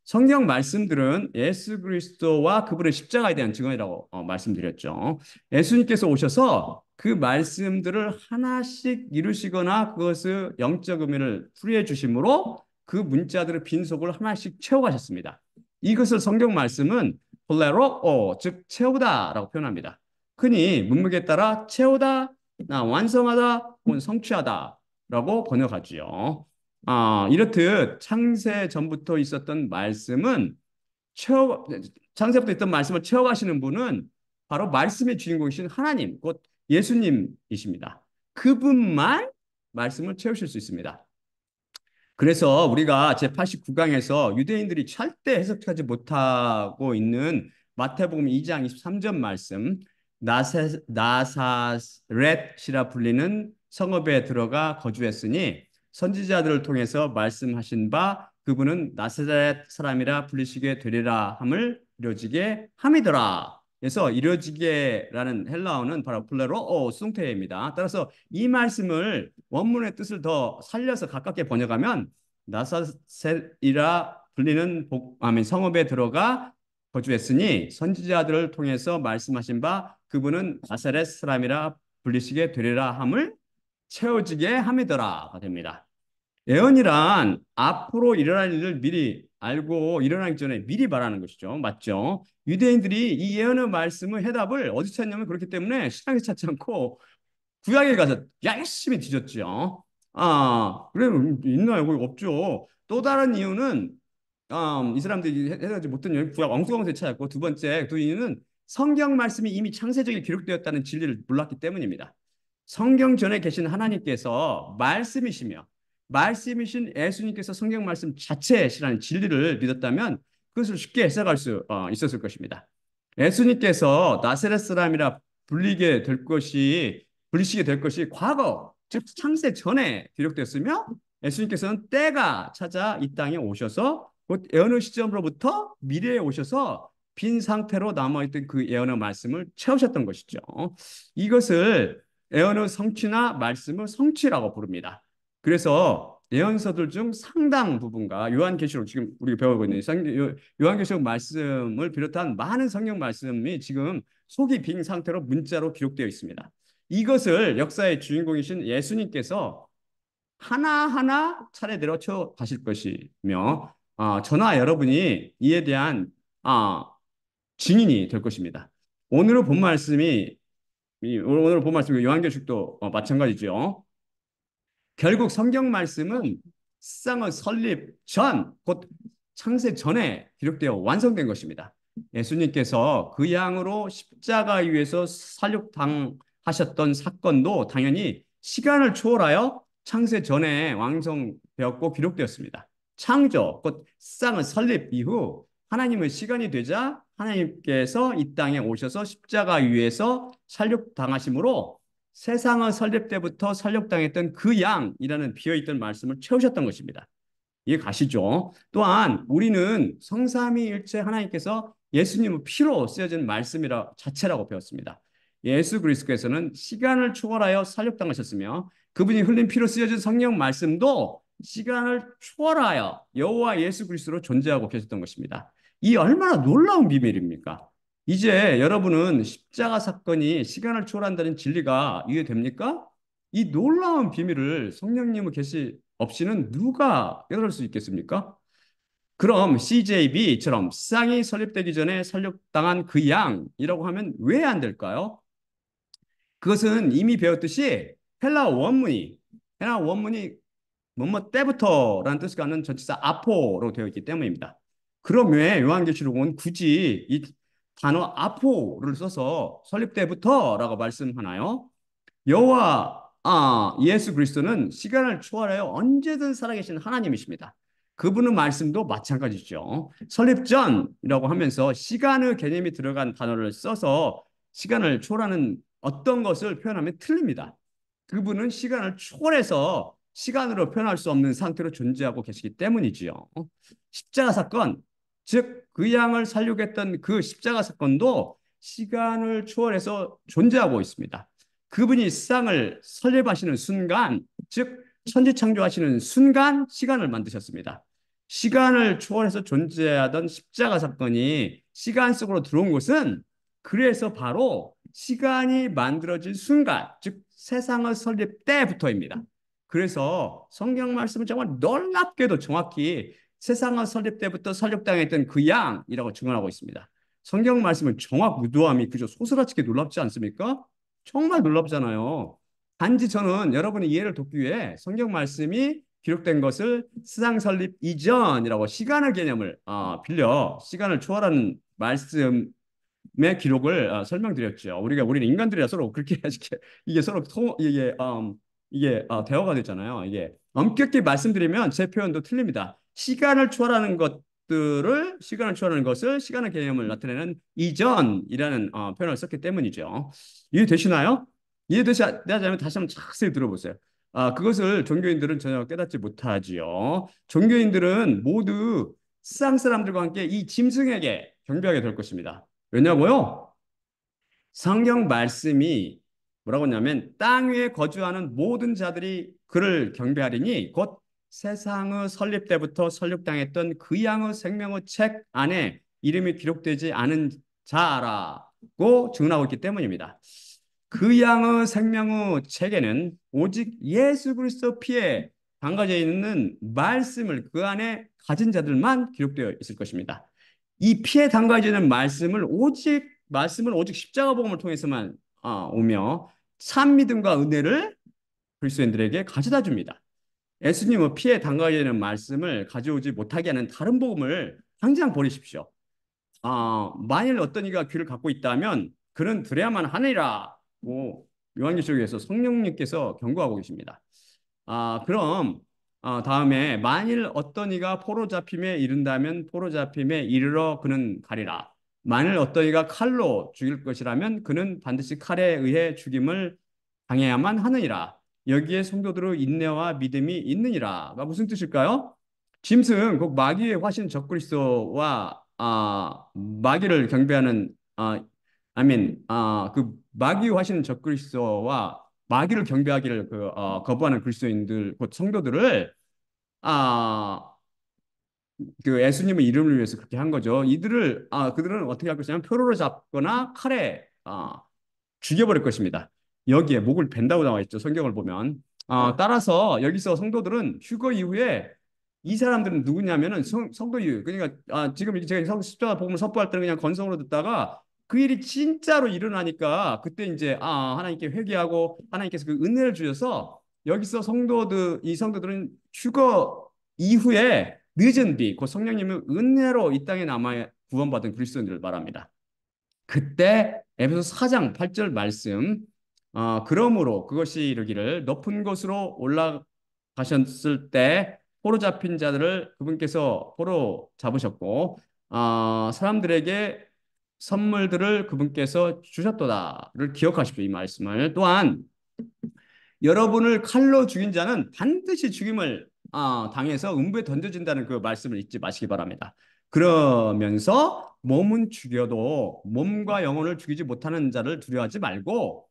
[SPEAKER 1] 성경 말씀들은 예수 그리스도와 그분의 십자가에 대한 증언이라고 말씀드렸죠. 예수님께서 오셔서 그 말씀들을 하나씩 이루시거나 그것을 영적 의미를 풀이해 주심으로 그 문자들의 빈속을 하나씩 채워가셨습니다. 이것을 성경 말씀은 플레로오, 즉 채우다라고 표현합니다. 흔히 문맥에 따라 채우다, 완성하다, 혹은 성취하다라고 번역하지요. 이렇듯 창세 전부터 있었던 말씀은 창세부터 있던 말씀을 채워가시는 분은 바로 말씀의 주인공이신 하나님, 곧 예수님이십니다. 그분만 말씀을 채우실 수 있습니다. 그래서 우리가 제89강에서 유대인들이 절대 해석하지 못하고 있는 마태복음 2장 23절 말씀 나사렛이라 불리는 성읍에 들어가 거주했으니 선지자들을 통해서 말씀하신 바 그분은 나사렛 사람이라 불리시게 되리라 함을 이루어지게 함이더라. 그래서 이루어지게라는 헬라어는 바로 플레로 수동태입니다. 따라서 이 말씀을 원문의 뜻을 더 살려서 가깝게 번역하면 나사셋이라 불리는 성읍에 들어가 거주했으니 선지자들을 통해서 말씀하신 바 그분은 나사렛 사람이라 불리시게 되리라 함을 채워지게 함이더라가 됩니다. 예언이란 앞으로 일어날 일을 미리 알고 일어나기 전에 미리 말하는 것이죠. 맞죠? 유대인들이 이 예언의 말씀의 해답을 어디 찾냐면 그렇기 때문에 신약에 찾지 않고 구약에 가서 열심히 뒤졌죠. 그래, 있나요? 거기 없죠. 또 다른 이유는, 이 사람들이 해석하지 못한 이유는 구약 엉뚱한 찾았고, 두 번째, 그 이유는 성경 말씀이 이미 창세적에 기록되었다는 진리를 몰랐기 때문입니다. 성경 전에 계신 하나님께서 말씀이신 예수님께서 성경 말씀 자체시라는 진리를 믿었다면 그것을 쉽게 해석할 수 있었을 것입니다. 예수님께서 나사렛 사람이라 불리시게 될 것이 과거, 즉 창세 전에 기록됐으며 예수님께서는 때가 찾아 이 땅에 오셔서 곧 예언의 시점으로부터 미래에 오셔서 빈 상태로 남아있던 그 예언의 말씀을 채우셨던 것이죠. 이것을 예언의 성취나 말씀의 성취라고 부릅니다. 그래서 예언서들 중 상당 부분과 요한계시록 지금 우리가 배우고 있는 요한계시록 말씀을 비롯한 많은 성경 말씀이 지금 속이 빈 상태로 문자로 기록되어 있습니다. 이것을 역사의 주인공이신 예수님께서 하나하나 차례대로 채워 가실 것이며 저나 여러분이 이에 대한 증인이 될 것입니다. 오늘 본 말씀이 요한계시록도 마찬가지죠. 결국 성경 말씀은 세상의 설립 전, 곧 창세 전에 기록되어 완성된 것입니다. 예수님께서 그 양으로 십자가 위에서 살육당하셨던 사건도 당연히 시간을 초월하여 창세 전에 완성되었고 기록되었습니다. 창조, 곧 세상의 설립 이후 하나님의 시간이 되자 하나님께서 이 땅에 오셔서 십자가 위에서 살육당하심으로 세상의 설립 때부터 살육당했던 그 양이라는 비어있던 말씀을 채우셨던 것입니다. 이해 가시죠? 또한 우리는 성삼위일체 하나님께서 예수님의 피로 쓰여진 말씀이라 자체라고 배웠습니다. 예수 그리스도께서는 시간을 초월하여 살육당하셨으며 그분이 흘린 피로 쓰여진 성령 말씀도 시간을 초월하여 여호와 예수 그리스도로 존재하고 계셨던 것입니다. 이 얼마나 놀라운 비밀입니까? 이제 여러분은 십자가 사건이 시간을 초월한다는 진리가 이해됩니까? 이 놀라운 비밀을 성령님의 계시 없이는 누가 깨달을 수 있겠습니까? 그럼 CJB처럼 세상이 설립되기 전에 설립당한 그 양이라고 하면 왜 안 될까요? 그것은 이미 배웠듯이 헬라 원문이 뭐뭐 때부터라는 뜻을 갖는 전치사 아포로 되어 있기 때문입니다. 그럼 왜 요한계시록은 굳이 이 단어 아포를 써서 설립 때부터라고 말씀하나요? 여호와 예수 그리스도는 시간을 초월하여 언제든 살아계신 하나님이십니다. 그분의 말씀도 마찬가지죠. 설립 전이라고 하면서 시간의 개념이 들어간 단어를 써서 시간을 초월하는 어떤 것을 표현하면 틀립니다. 그분은 시간을 초월해서 시간으로 표현할 수 없는 상태로 존재하고 계시기 때문이지요. 십자가 사건, 즉 그 양을 살육했던 그 십자가 사건도 시간을 초월해서 존재하고 있습니다. 그분이 세상을 설립하시는 순간, 즉 천지창조하시는 순간 시간을 만드셨습니다. 시간을 초월해서 존재하던 십자가 사건이 시간 속으로 들어온 것은 그래서 바로 시간이 만들어진 순간, 즉 세상의 설립 때부터입니다. 그래서 성경 말씀은 정말 놀랍게도 정확히 세상의 설립 때부터 설립당했던 그 양이라고 증언하고 있습니다. 성경 말씀은 정확 무도함이 그저 소스라치게 놀랍지 않습니까? 정말 놀랍잖아요. 단지 저는 여러분의 이해를 돕기 위해 성경 말씀이 기록된 것을 세상 설립 이전이라고 시간의 개념을 빌려 시간을 초월하는 말씀의 기록을 설명드렸죠. 우리는 인간들이라 서로 그렇게 이게 서로 대화가 되잖아요. 이게 엄격히 말씀드리면 제 표현도 틀립니다. 시간을 초월하는 것을 시간의 개념을 나타내는 이전이라는 표현을 썼기 때문이죠. 이해되시나요? 이해되시면 다시 한번 자세히 들어보세요. 그것을 종교인들은 전혀 깨닫지 못하지요. 종교인들은 모두 세상 사람들과 함께 이 짐승에게 경배하게 될 것입니다. 왜냐고요? 성경 말씀이 뭐라고 하냐면 땅 위에 거주하는 모든 자들이 그를 경배하리니 곧 세상의 설립 때부터 설립당했던 그 양의 생명의 책 안에 이름이 기록되지 않은 자라고 증언하고 있기 때문입니다. 그 양의 생명의 책에는 오직 예수 그리스도 피에 담가져 있는 말씀을 그 안에 가진 자들만 기록되어 있을 것입니다. 이 피에 담가져 있는 말씀을 오직 십자가 복음을 통해서만 오며 참 믿음과 은혜를 그리스도인들에게 가져다 줍니다. 예수님은 피에 담가져 있는 말씀을 가져오지 못하게 하는 다른 복음을 당장 버리십시오. 만일 어떤 이가 귀를 갖고 있다면 그는 들어야만 하느니라고 요한계시록에서 성령님께서 경고하고 계십니다. 그럼 다음에 만일 어떤 이가 포로 잡힘에 이른다면 포로 잡힘에 이르러 그는 가리라. 만일 어떤 이가 칼로 죽일 것이라면 그는 반드시 칼에 의해 죽임을 당해야만 하느니라. 여기에 성도들의 인내와 믿음이 있느니라가 무슨 뜻일까요? 짐승 곧 마귀의 화신 적그리스도와 마귀를 경배하는 아멘 그 마귀의 화신 적그리스도와 마귀를 경배하기를 거부하는 그리스도인들 곧 성도들을 아, 그 예수님의 이름을 위해서 그렇게 한 거죠. 그들은 어떻게 할 것이냐면 표로로 잡거나 칼에 죽여버릴 것입니다. 여기에 목을 벤다고 나와 있죠. 성경을 보면. 따라서 여기서 성도들은 휴거 이후에 이 사람들은 누구냐면은 성도 이후. 그러니까 지금 제가 십자가 복음을 선포할 때는 그냥 건성으로 듣다가 그 일이 진짜로 일어나니까 그때 이제 하나님께 회개하고 하나님께서 그 은혜를 주셔서 여기서 이 성도들은 휴거 이후에 늦은 비, 곧 성령님의 은혜로 이 땅에 남아 구원받은 그리스도인들을 말합니다. 그때 에베소 4장 8절 말씀 그러므로 그것이 이르기를 높은 곳으로 올라가셨을 때 포로 잡힌 자들을 그분께서 포로 잡으셨고 사람들에게 선물들을 그분께서 주셨도다를 기억하십시오. 이 말씀을 또한 여러분을 칼로 죽인 자는 반드시 죽임을 당해서 음부에 던져진다는 그 말씀을 잊지 마시기 바랍니다. 그러면서 몸은 죽여도 몸과 영혼을 죽이지 못하는 자를 두려워하지 말고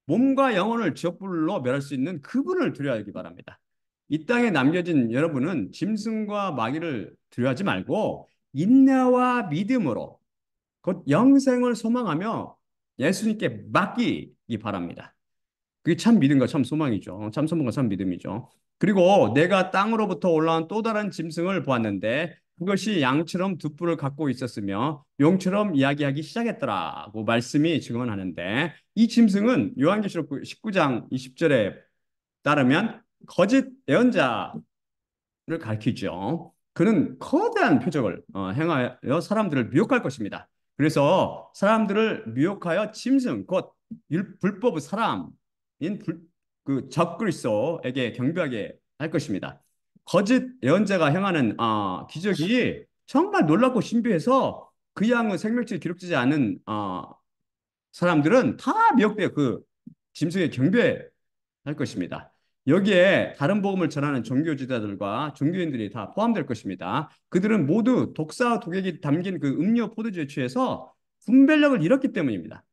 [SPEAKER 1] 몸과 영혼을 지옥불로 멸할 수 있는 그분을 두려워하기 바랍니다. 이 땅에 남겨진 여러분은 짐승과 마귀를 두려워하지 말고 인내와 믿음으로 곧 영생을 소망하며 예수님께 맡기기 바랍니다. 그게 참 믿음과 참 소망이죠. 참 소망과 참 믿음이죠. 그리고 내가 땅으로부터 올라온 또 다른 짐승을 보았는데 그것이 양처럼 두 뿔을 갖고 있었으며 용처럼 이야기하기 시작했더라고 말씀이 증언하는데 이 짐승은 요한계시록 19장 20절에 따르면 거짓 예언자 를 가리키죠. 그는 거대한 표적을 행하여 사람들을 미혹할 것입니다. 그래서 사람들을 미혹하여 짐승 곧 불법의 사람인 그 적그리스도에게 경배하게 할 것입니다. 거짓 예언자가 행하는 기적이 정말 놀랍고 신비해서 그 양의 생명체 기록되지 않은 사람들은 다 미혹되어 그 짐승에 경배할 것입니다. 여기에 다른 복음을 전하는 종교 지도자들과 종교인들이 다 포함될 것입니다. 그들은 모두 독사 독액이 담긴 그 음료 포도주에 취해서 분별력을 잃었기 때문입니다.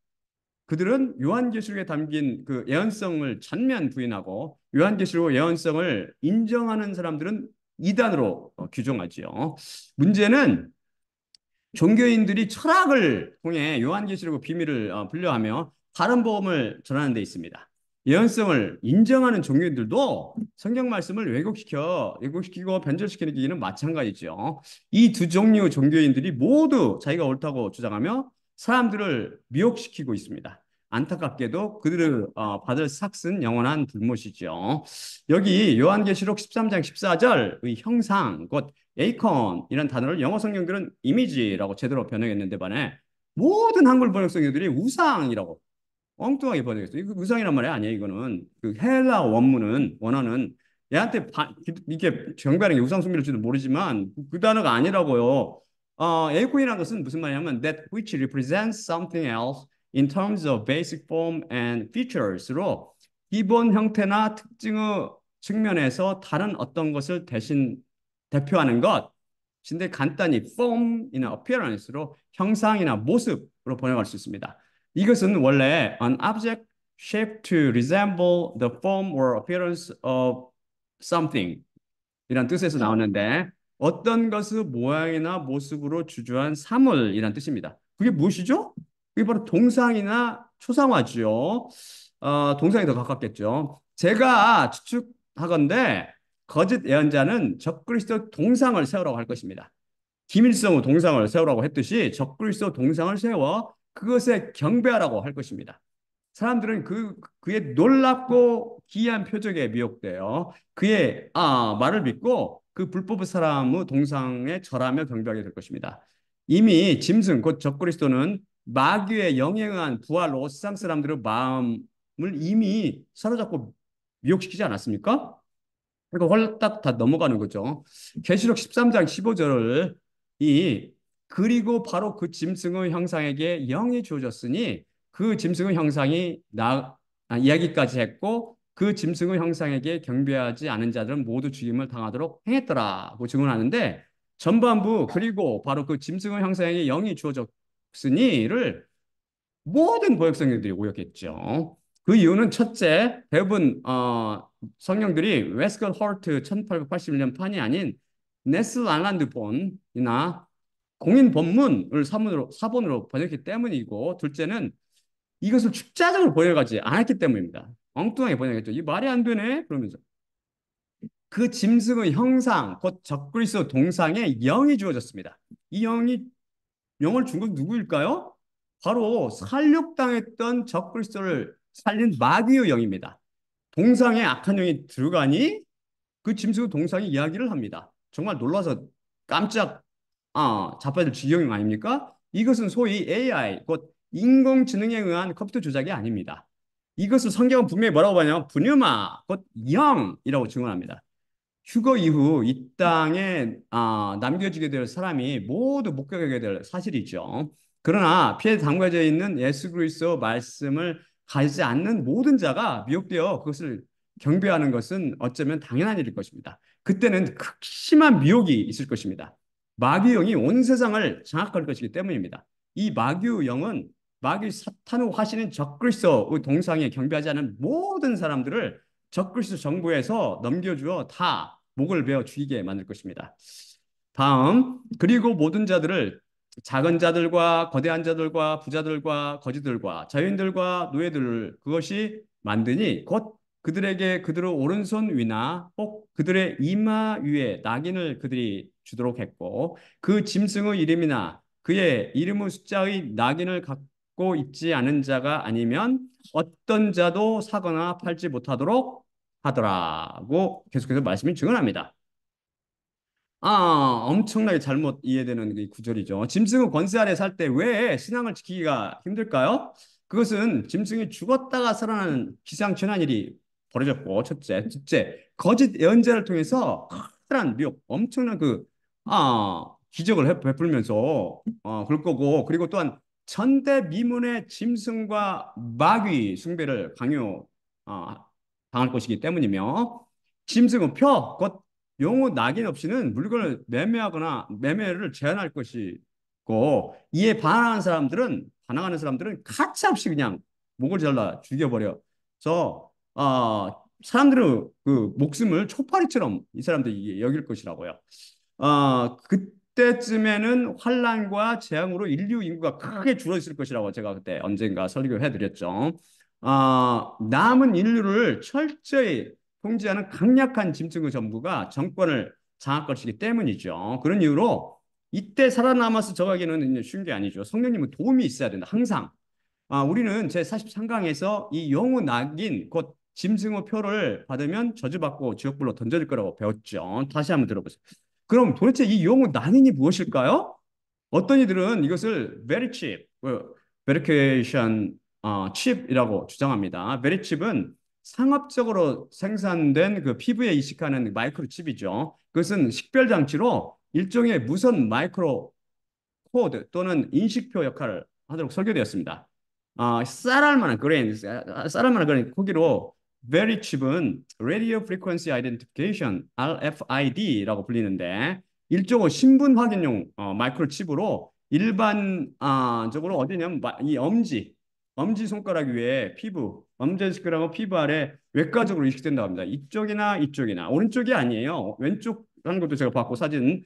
[SPEAKER 1] 그들은 요한계시록에 담긴 그 예언성을 전면 부인하고 요한계시록 예언성을 인정하는 사람들은 이단으로 규정하지요. 문제는 종교인들이 철학을 통해 요한계시록 비밀을 분류하며 다른 복음을 전하는 데 있습니다. 예언성을 인정하는 종교인들도 성경 말씀을 왜곡시키고 변절시키는 기는 마찬가지죠. 이 두 종류 종교인들이 모두 자기가 옳다고 주장하며 사람들을 미혹시키고 있습니다. 안타깝게도 그들을 받을 삭은 영원한 불못이죠. 여기 요한계시록 13장 14절의 형상, 곧 에이콘이라는 단어를 영어 성경들은 이미지라고 제대로 번역했는데 반해 모든 한글 번역 성경들이 우상이라고 엉뚱하게 번역했어요. 이거 우상이란 말이 아니에요. 이거는 그 헬라 원어는 얘한테 이게 경배하는 게 우상 숭배일지도 모르지만 그 단어가 아니라고요. 에이콘이라는 것은 무슨 말이냐면 that which represents something else in terms of basic form and features로 기본 형태나 특징의 측면에서 다른 어떤 것을 대표하는 것, 근데 간단히 form이나 appearance로 형상이나 모습으로 번역할 수 있습니다. 이것은 원래 an object shaped to resemble the form or appearance of something 이란 뜻에서 나오는데 어떤 것의 모양이나 모습으로 주조한 사물이란 뜻입니다. 그게 무엇이죠? 그게 바로 동상이나 초상화죠. 동상이 더 가깝겠죠. 제가 추측하건대 거짓 예언자는 적그리스도 동상을 세우라고 할 것입니다. 김일성의 동상을 세우라고 했듯이 적그리스도 동상을 세워 그것에 경배하라고 할 것입니다. 사람들은 그의 놀랍고 기이한 표적에 미혹되어 그의 말을 믿고 그 불법의 사람의 동상에 절하며 경배하게 될 것입니다. 이미 짐승 곧 적그리스도는 마귀의 영에 의한 부활로 세상 사람들의 마음을 이미 사로잡고 미혹시키지 않았습니까? 그러니까 홀딱 다 넘어가는 거죠. 계시록 13장 15절을 이 그리고 바로 그 짐승의 형상에게 영이 주어졌으니 그 짐승의 형상이 이야기까지 했고 그 짐승의 형상에게 경배하지 않은 자들은 모두 죽임을 당하도록 행했더라고 증언하는데 전반부 그리고 바로 그 짐승의 형상에게 영이 주어졌으니를 모든 보역성경들이 오역했죠. 그 이유는 첫째, 대부분 성령들이 웨스컬 헐트 1881년 판이 아닌 네슬 알란드 본이나 공인 본문을 사본으로 번역했기 때문이고, 둘째는 이것을 축자적으로 번역하지 않았기 때문입니다. 엉뚱하게 번역했죠. 이 말이 안 되네? 그러면서. 그 짐승의 형상, 곧 적그리스도 동상에 영이 주어졌습니다. 이 영을 준 건 누구일까요? 바로 살육당했던 적그리스도를 살린 마귀의 영입니다. 동상에 악한 영이 들어가니 그 짐승 동상이 이야기를 합니다. 정말 놀라서 깜짝 자빠질 지경 아닙니까? 이것은 소위 AI, 곧 인공지능에 의한 컴퓨터 조작이 아닙니다. 이것을 성경은 분명히 뭐라고 하냐면 분유마, 곧 영이라고 증언합니다. 휴거 이후 이 땅에 남겨지게 될 사람이 모두 목격하게 될 사실이죠. 그러나 피에 담겨져 있는 예수 그리스도 말씀을 가지지 않는 모든 자가 미혹되어 그것을 경배하는 것은 어쩌면 당연한 일일 것입니다. 그때는 극심한 미혹이 있을 것입니다. 마귀 영이 온 세상을 장악할 것이기 때문입니다. 이 마귀 영은 마귀 사탄의 화신인 적그리스도의 동상에 경배하지 않은 모든 사람들을 적그리스도 정부에서 넘겨주어 다 목을 베어 죽이게 만들 것입니다. 다음, 그리고 모든 자들을 작은 자들과 거대한 자들과 부자들과 거지들과 자유인들과 노예들을 그것이 만드니 곧 그들에게 그들의 오른손 위나 혹 그들의 이마 위에 낙인을 그들이 주도록 했고 그 짐승의 이름이나 그의 이름의 숫자의 낙인을 갖고 있지 않은 자가 아니면 어떤 자도 사거나 팔지 못하도록 하더라고 계속해서 말씀이 증언합니다. 엄청나게 잘못 이해되는 그 구절이죠. 짐승은 권세 아래 살 때 왜 신앙을 지키기가 힘들까요? 그것은 짐승이 죽었다가 살아나는 기상천외한 일이 벌어졌고, 첫째. 둘째, 거짓 예언자를 통해서 커다란 미혹, 엄청난 기적을 베풀면서, 그럴 거고, 그리고 또한 전대미문의 짐승과 마귀 숭배를 어, 당할 것이기 때문이며, 짐승은 곧 용어 낙인 없이는 물건을 매매하거나 매매를 제한할 것이고 이에 반항하는 사람들은 가차없이 그냥 목을 잘라 죽여버려서 사람들의 그 목숨을 초파리처럼 이 사람들이 여길 것이라고요. 그때쯤에는 환란과 재앙으로 인류 인구가 크게 줄어있을 것이라고 제가 그때 언젠가 설교해 드렸죠. 남은 인류를 철저히 통제하는 강력한 짐승의 정부가 정권을 장악 것이기 때문이죠. 그런 이유로 이때 살아남아서 저가기는 쉬운 게 아니죠. 성령님은 도움이 있어야 된다. 항상. 우리는 제43강에서 이 영의 낙인 곧 짐승의 표를 받으면 저주받고 지옥불로 던져질 거라고 배웠죠. 다시 한번 들어보세요. 그럼 도대체 이 영의 낙인이 무엇일까요? 어떤 이들은 이것을 very cheap, verification chip이라고 주장합니다. very cheap은 상업적으로 생산된 그 피부에 이식하는 마이크로 칩이죠. 그것은 식별 장치로 일종의 무선 마이크로 코드 또는 인식표 역할을 하도록 설계되었습니다. 쌀알 만한 그레인 크기로 very chip은 Radio Frequency Identification (RFID)라고 불리는데 일종의 신분 확인용 마이크로칩으로 일반적으로 어디냐면 이 엄지 손가락 위에 피부, 엄지 손가락은 피부 아래 외과적으로 이식된다고 합니다. 이쪽이나 이쪽이나 오른쪽이 아니에요. 왼쪽 하는 것도 제가 봤고 사진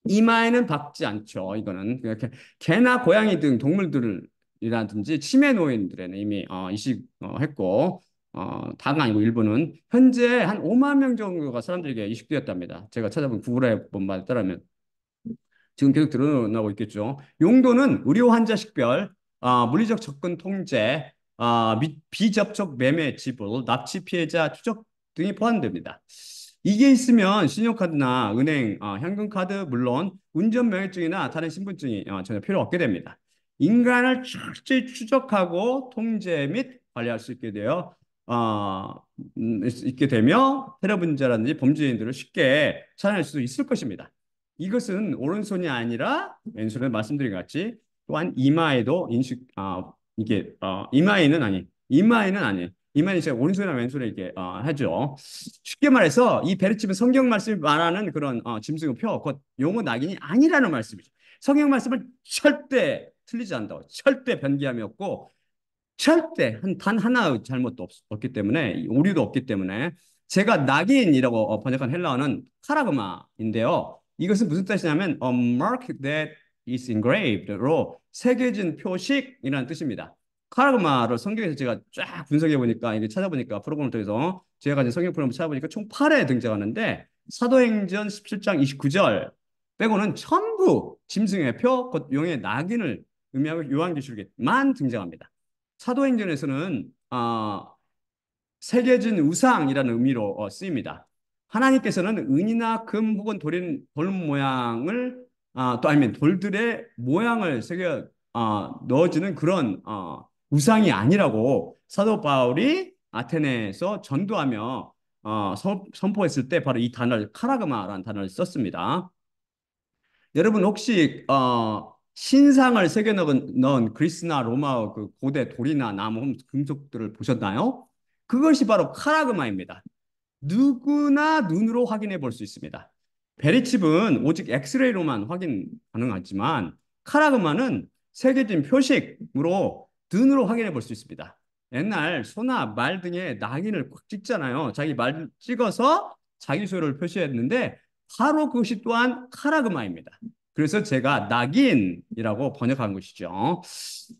[SPEAKER 1] 이마에는 박지 않죠. 이거는 그렇게 개나 고양이 등 동물들이라든지 치매 노인들에는 이미 이식했고 다가 아니고 일부는 현재 한 5만 명 정도가 사람들에게 이식되었답니다. 제가 찾아본 구글에 본 바에 따르면 지금 계속 드러나고 있겠죠. 용도는 의료 환자 식별, 물리적 접근 통제, 비접촉 매매 지불, 납치 피해자 추적 등이 포함됩니다. 이게 있으면 신용카드나 은행, 현금카드 물론 운전면허증이나 다른 신분증이 전혀 필요 없게 됩니다. 인간을 철저히 추적하고 통제 및 관리할 수 있게 되어 있게 되며 테러 분자라든지 범죄인들을 쉽게 찾아낼 수 있을 것입니다. 이것은 오른손이 아니라 왼손에 말씀드린 것 같이 또한 이마에도 이게 이마에는 제가 오른손이나 왼손에 이렇게 하죠. 쉽게 말해서 이 베르칩은 성경 말씀이 말하는 그런 짐승의 곧 용어 낙인이 아니라는 말씀이죠. 성경 말씀을 절대 틀리지 않는다고, 절대 변기함이 없고 절대 단 하나의 잘못도 없기 때문에 오류도 없기 때문에 제가 낙인이라고 번역한 헬라어는 카라그마인데요. 이것은 무슨 뜻이냐면 a mark that is engraved로 새겨진 표식이라는 뜻입니다. 카라그마를 성경에서 제가 쫙 분석해 보니까 이게 찾아보니까 프로그램을 통해서 제가 가진 성경 프로그램을 찾아보니까 총 8회 등장하는데 사도행전 17장 29절 빼고는 전부 짐승의 표, 곧 용의 낙인을 의미하고 요한계시록에만 등장합니다. 사도행전에서는 새겨진 우상이라는 의미로 쓰입니다. 하나님께서는 은이나 금 혹은 돌 모양을 또 아니면 돌들의 모양을 새겨 넣어주는 그런 우상이 아니라고 사도 바울이 아테네에서 전도하며 선포했을 때 바로 이 단어를 카라그마라는 단어를 썼습니다. 여러분 혹시 신상을 새겨 넣은 그리스나 로마 그 고대 돌이나 나무, 금속들을 보셨나요? 그것이 바로 카라그마입니다. 누구나 눈으로 확인해 볼 수 있습니다. 베리칩은 오직 엑스레이로만 확인 가능하지만 카라그마는 새겨진 표식으로 눈으로 확인해 볼 수 있습니다. 옛날 소나 말 등에 낙인을 꽉 찍잖아요. 자기 말 찍어서 자기 소유를 표시했는데 바로 그것이 또한 카라그마입니다. 그래서 제가 낙인이라고 번역한 것이죠.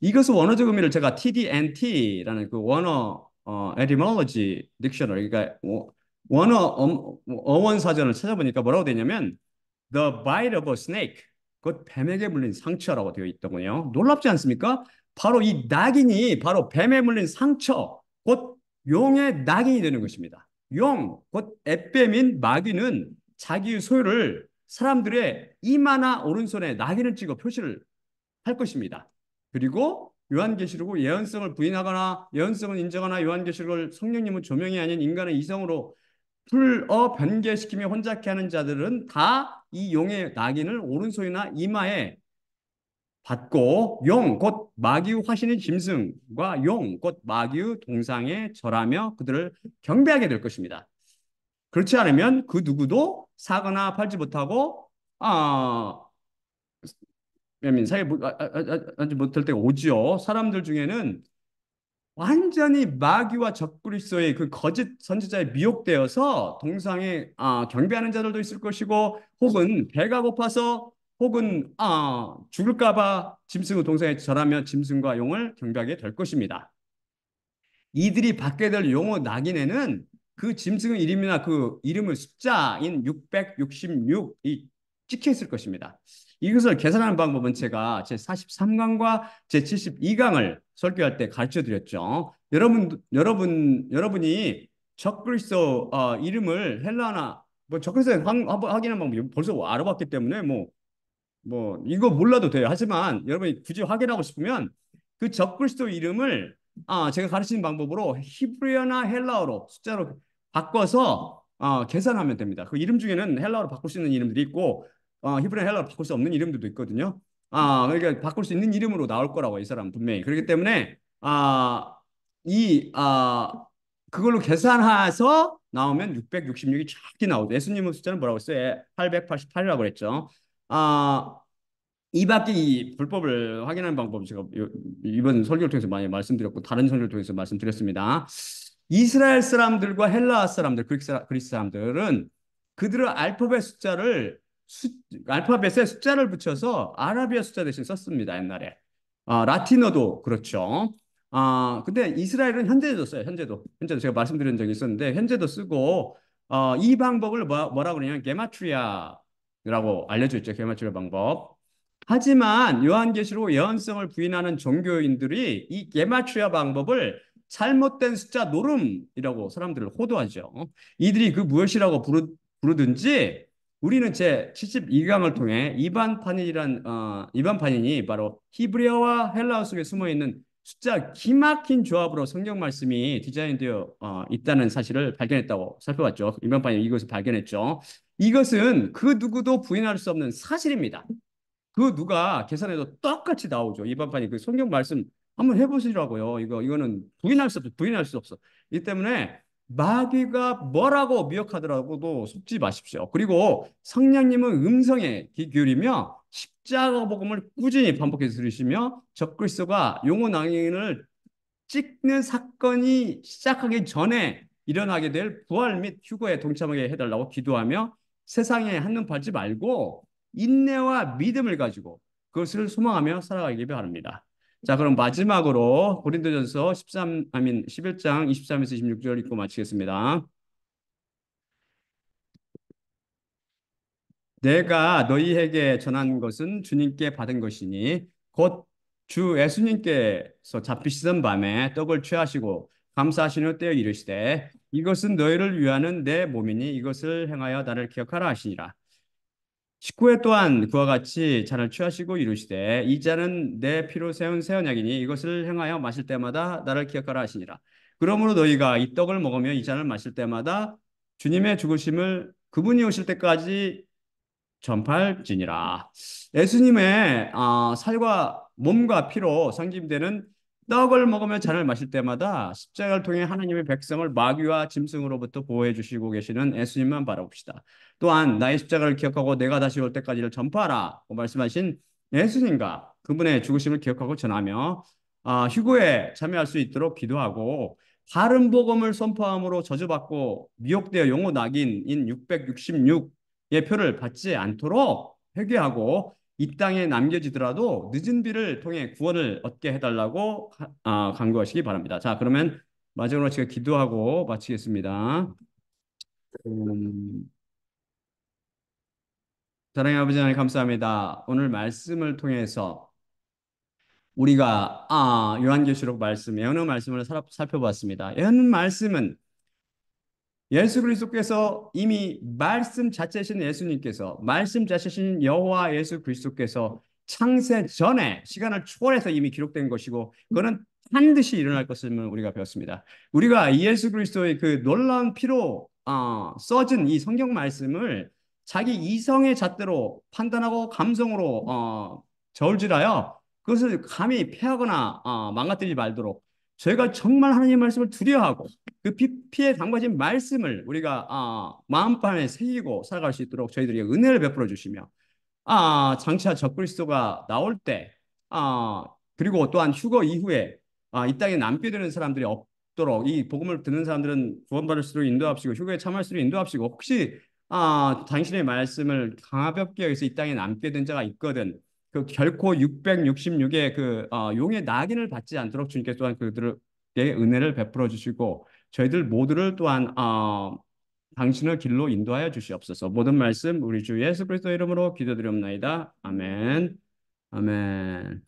[SPEAKER 1] 이것은 원어적 의미를 제가 TDNT라는 그 원어 etymology dictionary 그러니까 원어 어원 사전을 찾아보니까 뭐라고 되냐면 the bite of a snake 곧 뱀에게 물린 상처라고 되어 있더군요. 놀랍지 않습니까? 바로 이 낙인이 바로 뱀에 물린 상처 곧 용의 낙인이 되는 것입니다. 용, 곧 앳뱀인 마귀는 자기의 소유를 사람들의 이마나 오른손에 낙인을 찍어 표시를 할 것입니다. 그리고 요한계시록은 예언성을 부인하거나 예언성을 인정하나 요한계시록을 성령님은 조명이 아닌 인간의 이성으로 풀어 변개시키며 혼잡케 하는 자들은 다 이 용의 낙인을 오른손이나 이마에 받고 용, 곧 마귀의 화신인 짐승과 용, 곧 마귀의 동상에 절하며 그들을 경배하게 될 것입니다. 그렇지 않으면 그 누구도 사거나 팔지 못하고 하지 못할 때가 오지요. 사람들 중에는 완전히 마귀와 적그리스도의 그 거짓 선지자에 미혹되어서 동상에 경배하는 자들도 있을 것이고 혹은 배가 고파서 혹은 죽을까 봐 짐승의 동상에 절하며 짐승과 용을 경배하게 될 것입니다. 이들이 받게 될 용어 낙인에는 그 짐승의 이름이나 그 이름의 숫자인 666이 찍혀 있을 것입니다. 이것을 계산하는 방법은 제가 제 43강과 제 72강을 설교할 때 가르쳐 드렸죠. 여러분이 적그리스도 이름을 헬라나 뭐 적그리스도 확인한 방법 벌써 알아봤기 때문에 이거 몰라도 돼요. 하지만 여러분이 굳이 확인하고 싶으면 그 적그리스도 이름을 제가 가르치는 방법으로 히브리어나 헬라어로 숫자로 바꿔서 계산하면 됩니다. 그 이름 중에는 헬라어로 바꿀 수 있는 이름들이 있고 히브리어 헬라어로 바꿀 수 없는 이름들도 있거든요. 그러니까 바꿀 수 있는 이름으로 나올 거라고 이 사람 분명히. 그렇기 때문에 이 그걸로 계산해서 나오면 666이 정확히 나오죠. 예수님의 숫자는 뭐라고 했어요? 888이라고 그랬죠. 아, 이 밖에 이 불법을 확인하는 방법 제가 이번 설교를 통해서 많이 말씀드렸고 다른 설교를 통해서 말씀드렸습니다. 이스라엘 사람들과 헬라 사람들, 그리스 사람들은 그들의 알파벳 숫자를 알파벳에 숫자를 붙여서 아라비아 숫자 대신 썼습니다. 옛날에. 라틴어도 그렇죠. 근데 이스라엘은 현재도 써요. 현재도 제가 말씀드린 적이 있었는데 현재도 쓰고 이 방법을 뭐라고 그러냐면 게마트리아라고 알려져 있죠. 게마트리아 방법. 하지만 요한계시록 예언성을 부인하는 종교인들이 이 게마트리아 방법을 잘못된 숫자 노름이라고 사람들을 호도하죠. 이들이 그 무엇이라고 부르든지 우리는 제 72강을 통해 이반판인이 바로 히브리어와 헬라어 속에 숨어 있는 숫자 기막힌 조합으로 성경 말씀이 디자인되어 있다는 사실을 발견했다고 살펴봤죠. 이반판이 이것을 발견했죠. 이것은 그 누구도 부인할 수 없는 사실입니다. 그 누가 계산해도 똑같이 나오죠. 이반판이 그 성경 말씀 한번 해보시라고요. 이거는 부인할 수 없어. 부인할 수 없어. 이 때문에 마귀가 뭐라고 미혹하더라고도 속지 마십시오. 그리고 성령님은 음성에 귀 기울이며 십자가 복음을 꾸준히 반복해서 들으시며 적그리스도가 용어 낭인을 찍는 사건이 시작하기 전에 일어나게 될 부활 및 휴거에 동참하게 해달라고 기도하며 세상에 한눈 팔지 말고 인내와 믿음을 가지고 그것을 소망하며 살아가기 바랍니다. 자, 그럼 마지막으로 고린도전서 11장 23에서 26절 읽고 마치겠습니다. 내가 너희에게 전한 것은 주님께 받은 것이니 곧 주 예수님께서 잡히시던 밤에 떡을 취하시고 감사하신 후 떼어 이르시되 이것은 너희를 위하는 내 몸이니 이것을 행하여 나를 기억하라 하시니라. 식후에 또한 그와 같이 잔을 취하시고 이르시되 이 잔은 내 피로 세운 새 언약이니 이것을 행하여 마실 때마다 나를 기억하라 하시니라. 그러므로 너희가 이 떡을 먹으며 이 잔을 마실 때마다 주님의 죽으심을 그분이 오실 때까지 전팔지니라. 예수님의 살과 몸과 피로 상징되는 떡을 먹으며 잔을 마실 때마다 십자가를 통해 하나님의 백성을 마귀와 짐승으로부터 보호해 주시고 계시는 예수님만 바라봅시다. 또한 나의 십자가를 기억하고 내가 다시 올 때까지를 전파하라고 말씀하신 예수님과 그분의 죽으심을 기억하고 전하며 휴거에 참여할 수 있도록 기도하고 바른 복음을 선포함으로 저주받고 미혹되어 용호 낙인인 666의 표를 받지 않도록 회개하고 이 땅에 남겨지더라도 늦은 비를 통해 구원을 얻게 해달라고 간구하시기 바랍니다. 자, 그러면 마지막으로 제가 기도하고 마치겠습니다. 음, 사랑의 아버지 하나님 감사합니다. 오늘 말씀을 통해서 우리가 요한계시록 말씀, 예언의 말씀을 살펴봤습니다. 예언 말씀은 예수 그리스도께서 이미 말씀 자체신 예수님께서 말씀 자체신 여호와 예수 그리스도께서 창세 전에 시간을 초월해서 이미 기록된 것이고 그거는 반드시 일어날 것을 우리가 배웠습니다. 우리가 예수 그리스도의 그 놀라운 피로 써진 이 성경 말씀을 자기 이성의 잣대로 판단하고 감성으로 저울질하여 그것을 감히 패하거나 망가뜨리지 말도록 저희가 정말 하나님의 말씀을 두려워하고 그 피에 담가진 말씀을 우리가 마음판에 새기고 살아갈 수 있도록 저희들에게 은혜를 베풀어 주시며 장차 적그리스도가 나올 때 그리고 또한 휴거 이후에 이 땅에 남게 되는 사람들이 없도록 이 복음을 듣는 사람들은 구원받을 수록 인도합시고 휴거에 참할 수록 인도합시고 혹시 당신의 말씀을 가볍게 여기서 이 땅에 남게 된 자가 있거든 그 결코 666의 그 용의 낙인을 받지 않도록 주님께서 또한 그들에게 은혜를 베풀어 주시고 저희들 모두를 또한 당신의 길로 인도하여 주시옵소서. 모든 말씀 우리 주 예수 그리스도 이름으로 기도드리옵나이다. 아멘. 아멘.